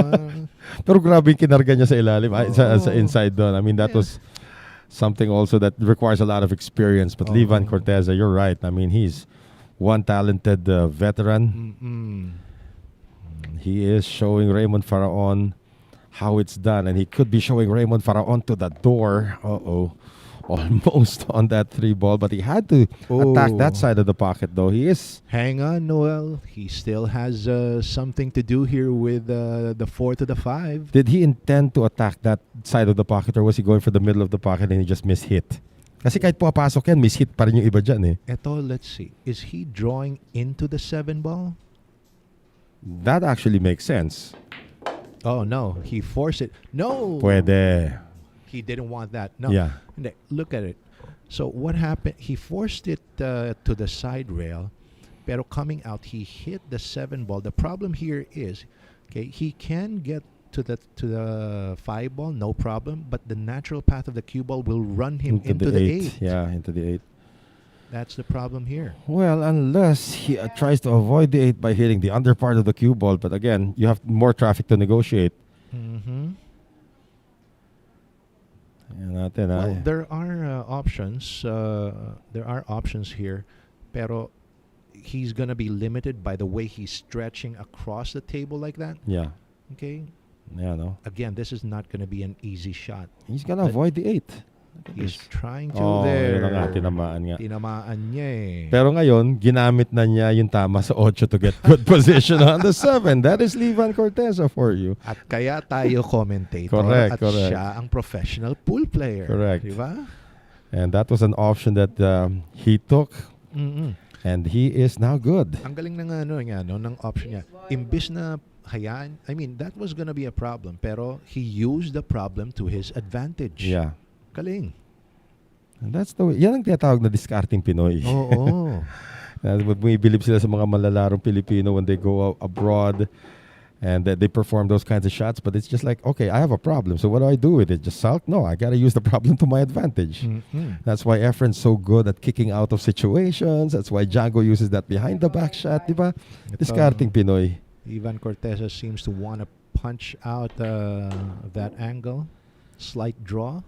pero grabe yung kinarga niya sa ilalim, sa inside doon. I mean, that Yeah. was something also that requires a lot of experience. But Vann Corteza, you're right. I mean, he's one talented veteran. Mm-mm. He is showing Raymund Faraon how it's done, and he could be showing Raymund Faraon to the door. Almost on that 3 ball, but he had to attack that side of the pocket, though. He is. Hang on, Noel. He still has something to do here with the 4 to the 5. Did he intend to attack that side of the pocket, or was he going for the middle of the pocket and he just mishit? Kasi kahit pumapasok yan, mishit pa rin yung iba dyan, eh. Eto, let's see. Is he drawing into the 7 ball? That actually makes sense. Oh, no. He forced it. No! Pwede. He didn't want that. No. Yeah. Hindi, look at it. So what happened? He forced it to the side rail, pero coming out, he hit the 7 ball. The problem here is, okay, he can get to the 5 ball, no problem, but the natural path of the cue ball will run him into the 8. Yeah, into the 8. That's the problem here. Well, unless he tries to avoid the 8 by hitting the under part of the cue ball, but again, you have more traffic to negotiate. Mm-hmm. Yan natin, Well, there are options. There are options here, pero he's gonna be limited by the way he's stretching across the table like that. Yeah. Okay. Yeah, no. Again, this is not gonna be an easy shot. He's gonna avoid the 8. He's trying to Oh, there. yun na nga, tinamaan nga. Tinamaan niya eh. Pero ngayon, ginamit na niya yung tama sa 8 to get good position on the 7. That is Vann Corteza for you. At kaya tayo commentator Correct, at correct. siya ang professional pool player. Correct. Diba? And that was an option that he took, Mm-mm. and he is now good. Ang galing ng ng option niya. Imbis na hayaan, I mean, that was gonna be a problem, pero he used the problem to his advantage. Yeah. Galing. And that's the way. Yan ang tinatawag na discarding Pinoy. Oo. Bumibilib sila sa mga malalarong Pilipino when they go abroad and they perform those kinds of shots. But it's just like, okay, I have a problem. So what do I do with it? Just sulk? No, I got to use the problem to my advantage. That's why Efren's so good at kicking out of situations. That's why Django uses that behind the back shot, di ba? Discarding Pinoy. Ivan Corteza seems to want to punch out that angle. Slight draw.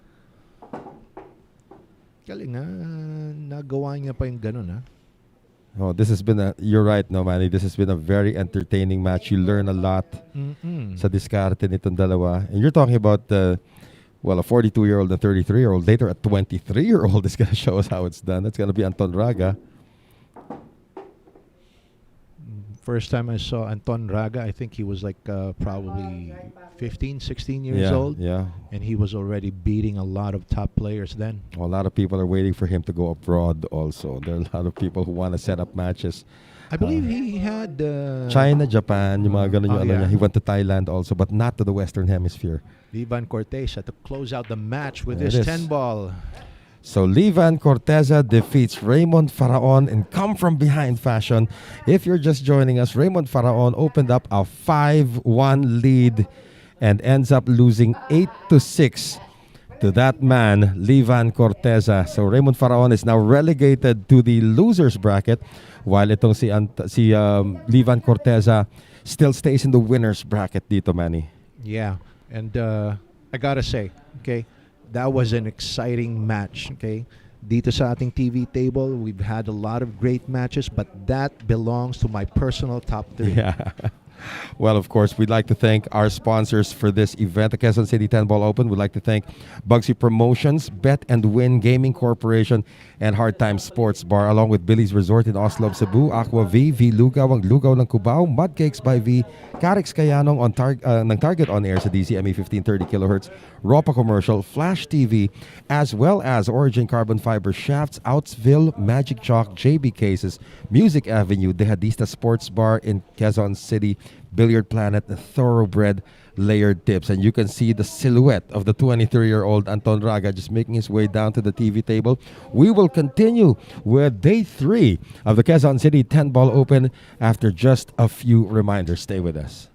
Galing nagawa niya pa yung ganun Oh, this has been you're right, no, Manny. This has been a very entertaining match. You learn a lot sa diskarte nitong dalawa. And you're talking about, a 42-year-old and 33-year-old. Later, a 23-year-old is going to show us how it's done. That's going to be Anton Raga. First time I saw Anton Raga, I think he was like probably 15, 16 years old. Yeah. And he was already beating a lot of top players then. Well, a lot of people are waiting for him to go abroad also. There are a lot of people who want to set up matches. I believe he had... China, Japan, yung mga ganun yung yeah. He went to Thailand also, but not to the Western Hemisphere. Ivan Corteza to close out the match with There his it is. 10-ball. So Vann Corteza defeats Raymund Faraon in come-from-behind fashion. If you're just joining us, Raymund Faraon opened up a 5-1 lead and ends up losing 8-6 to that man, Vann Corteza. So Raymund Faraon is now relegated to the losers bracket, while itong si Vann Corteza still stays in the winners bracket dito, Manny. Yeah. And I gotta say, okay, that was an exciting match, okay? Dito sa ating TV table, we've had a lot of great matches, but that belongs to my personal top 3. Yeah. Well, of course, we'd like to thank our sponsors for this event, the Quezon City 10-Ball Open. We'd like to thank Bugsy Promotions, Bet and Win Gaming Corporation, and Hard Times Sports Bar, along with Billy's Resort in Oslo, Cebu, Aqua V Lugaw, ang Lugaw ng Cubao, Mud Cakes by V, Carix Kayanong ng Target on Air sa DCMA 1530 kHz, Ropa Commercial, Flash TV, as well as Origin Carbon Fiber Shafts, Outsville, Magic Chalk, JB Cases, Music Avenue, Dehadista Sports Bar in Quezon City, Billiard Planet, Thoroughbred Layered Tips. And you can see the silhouette of the 23-year-old Anton Raga just making his way down to the TV table. We will continue with day 3 of the Quezon City 10-Ball Open after just a few reminders. Stay with us.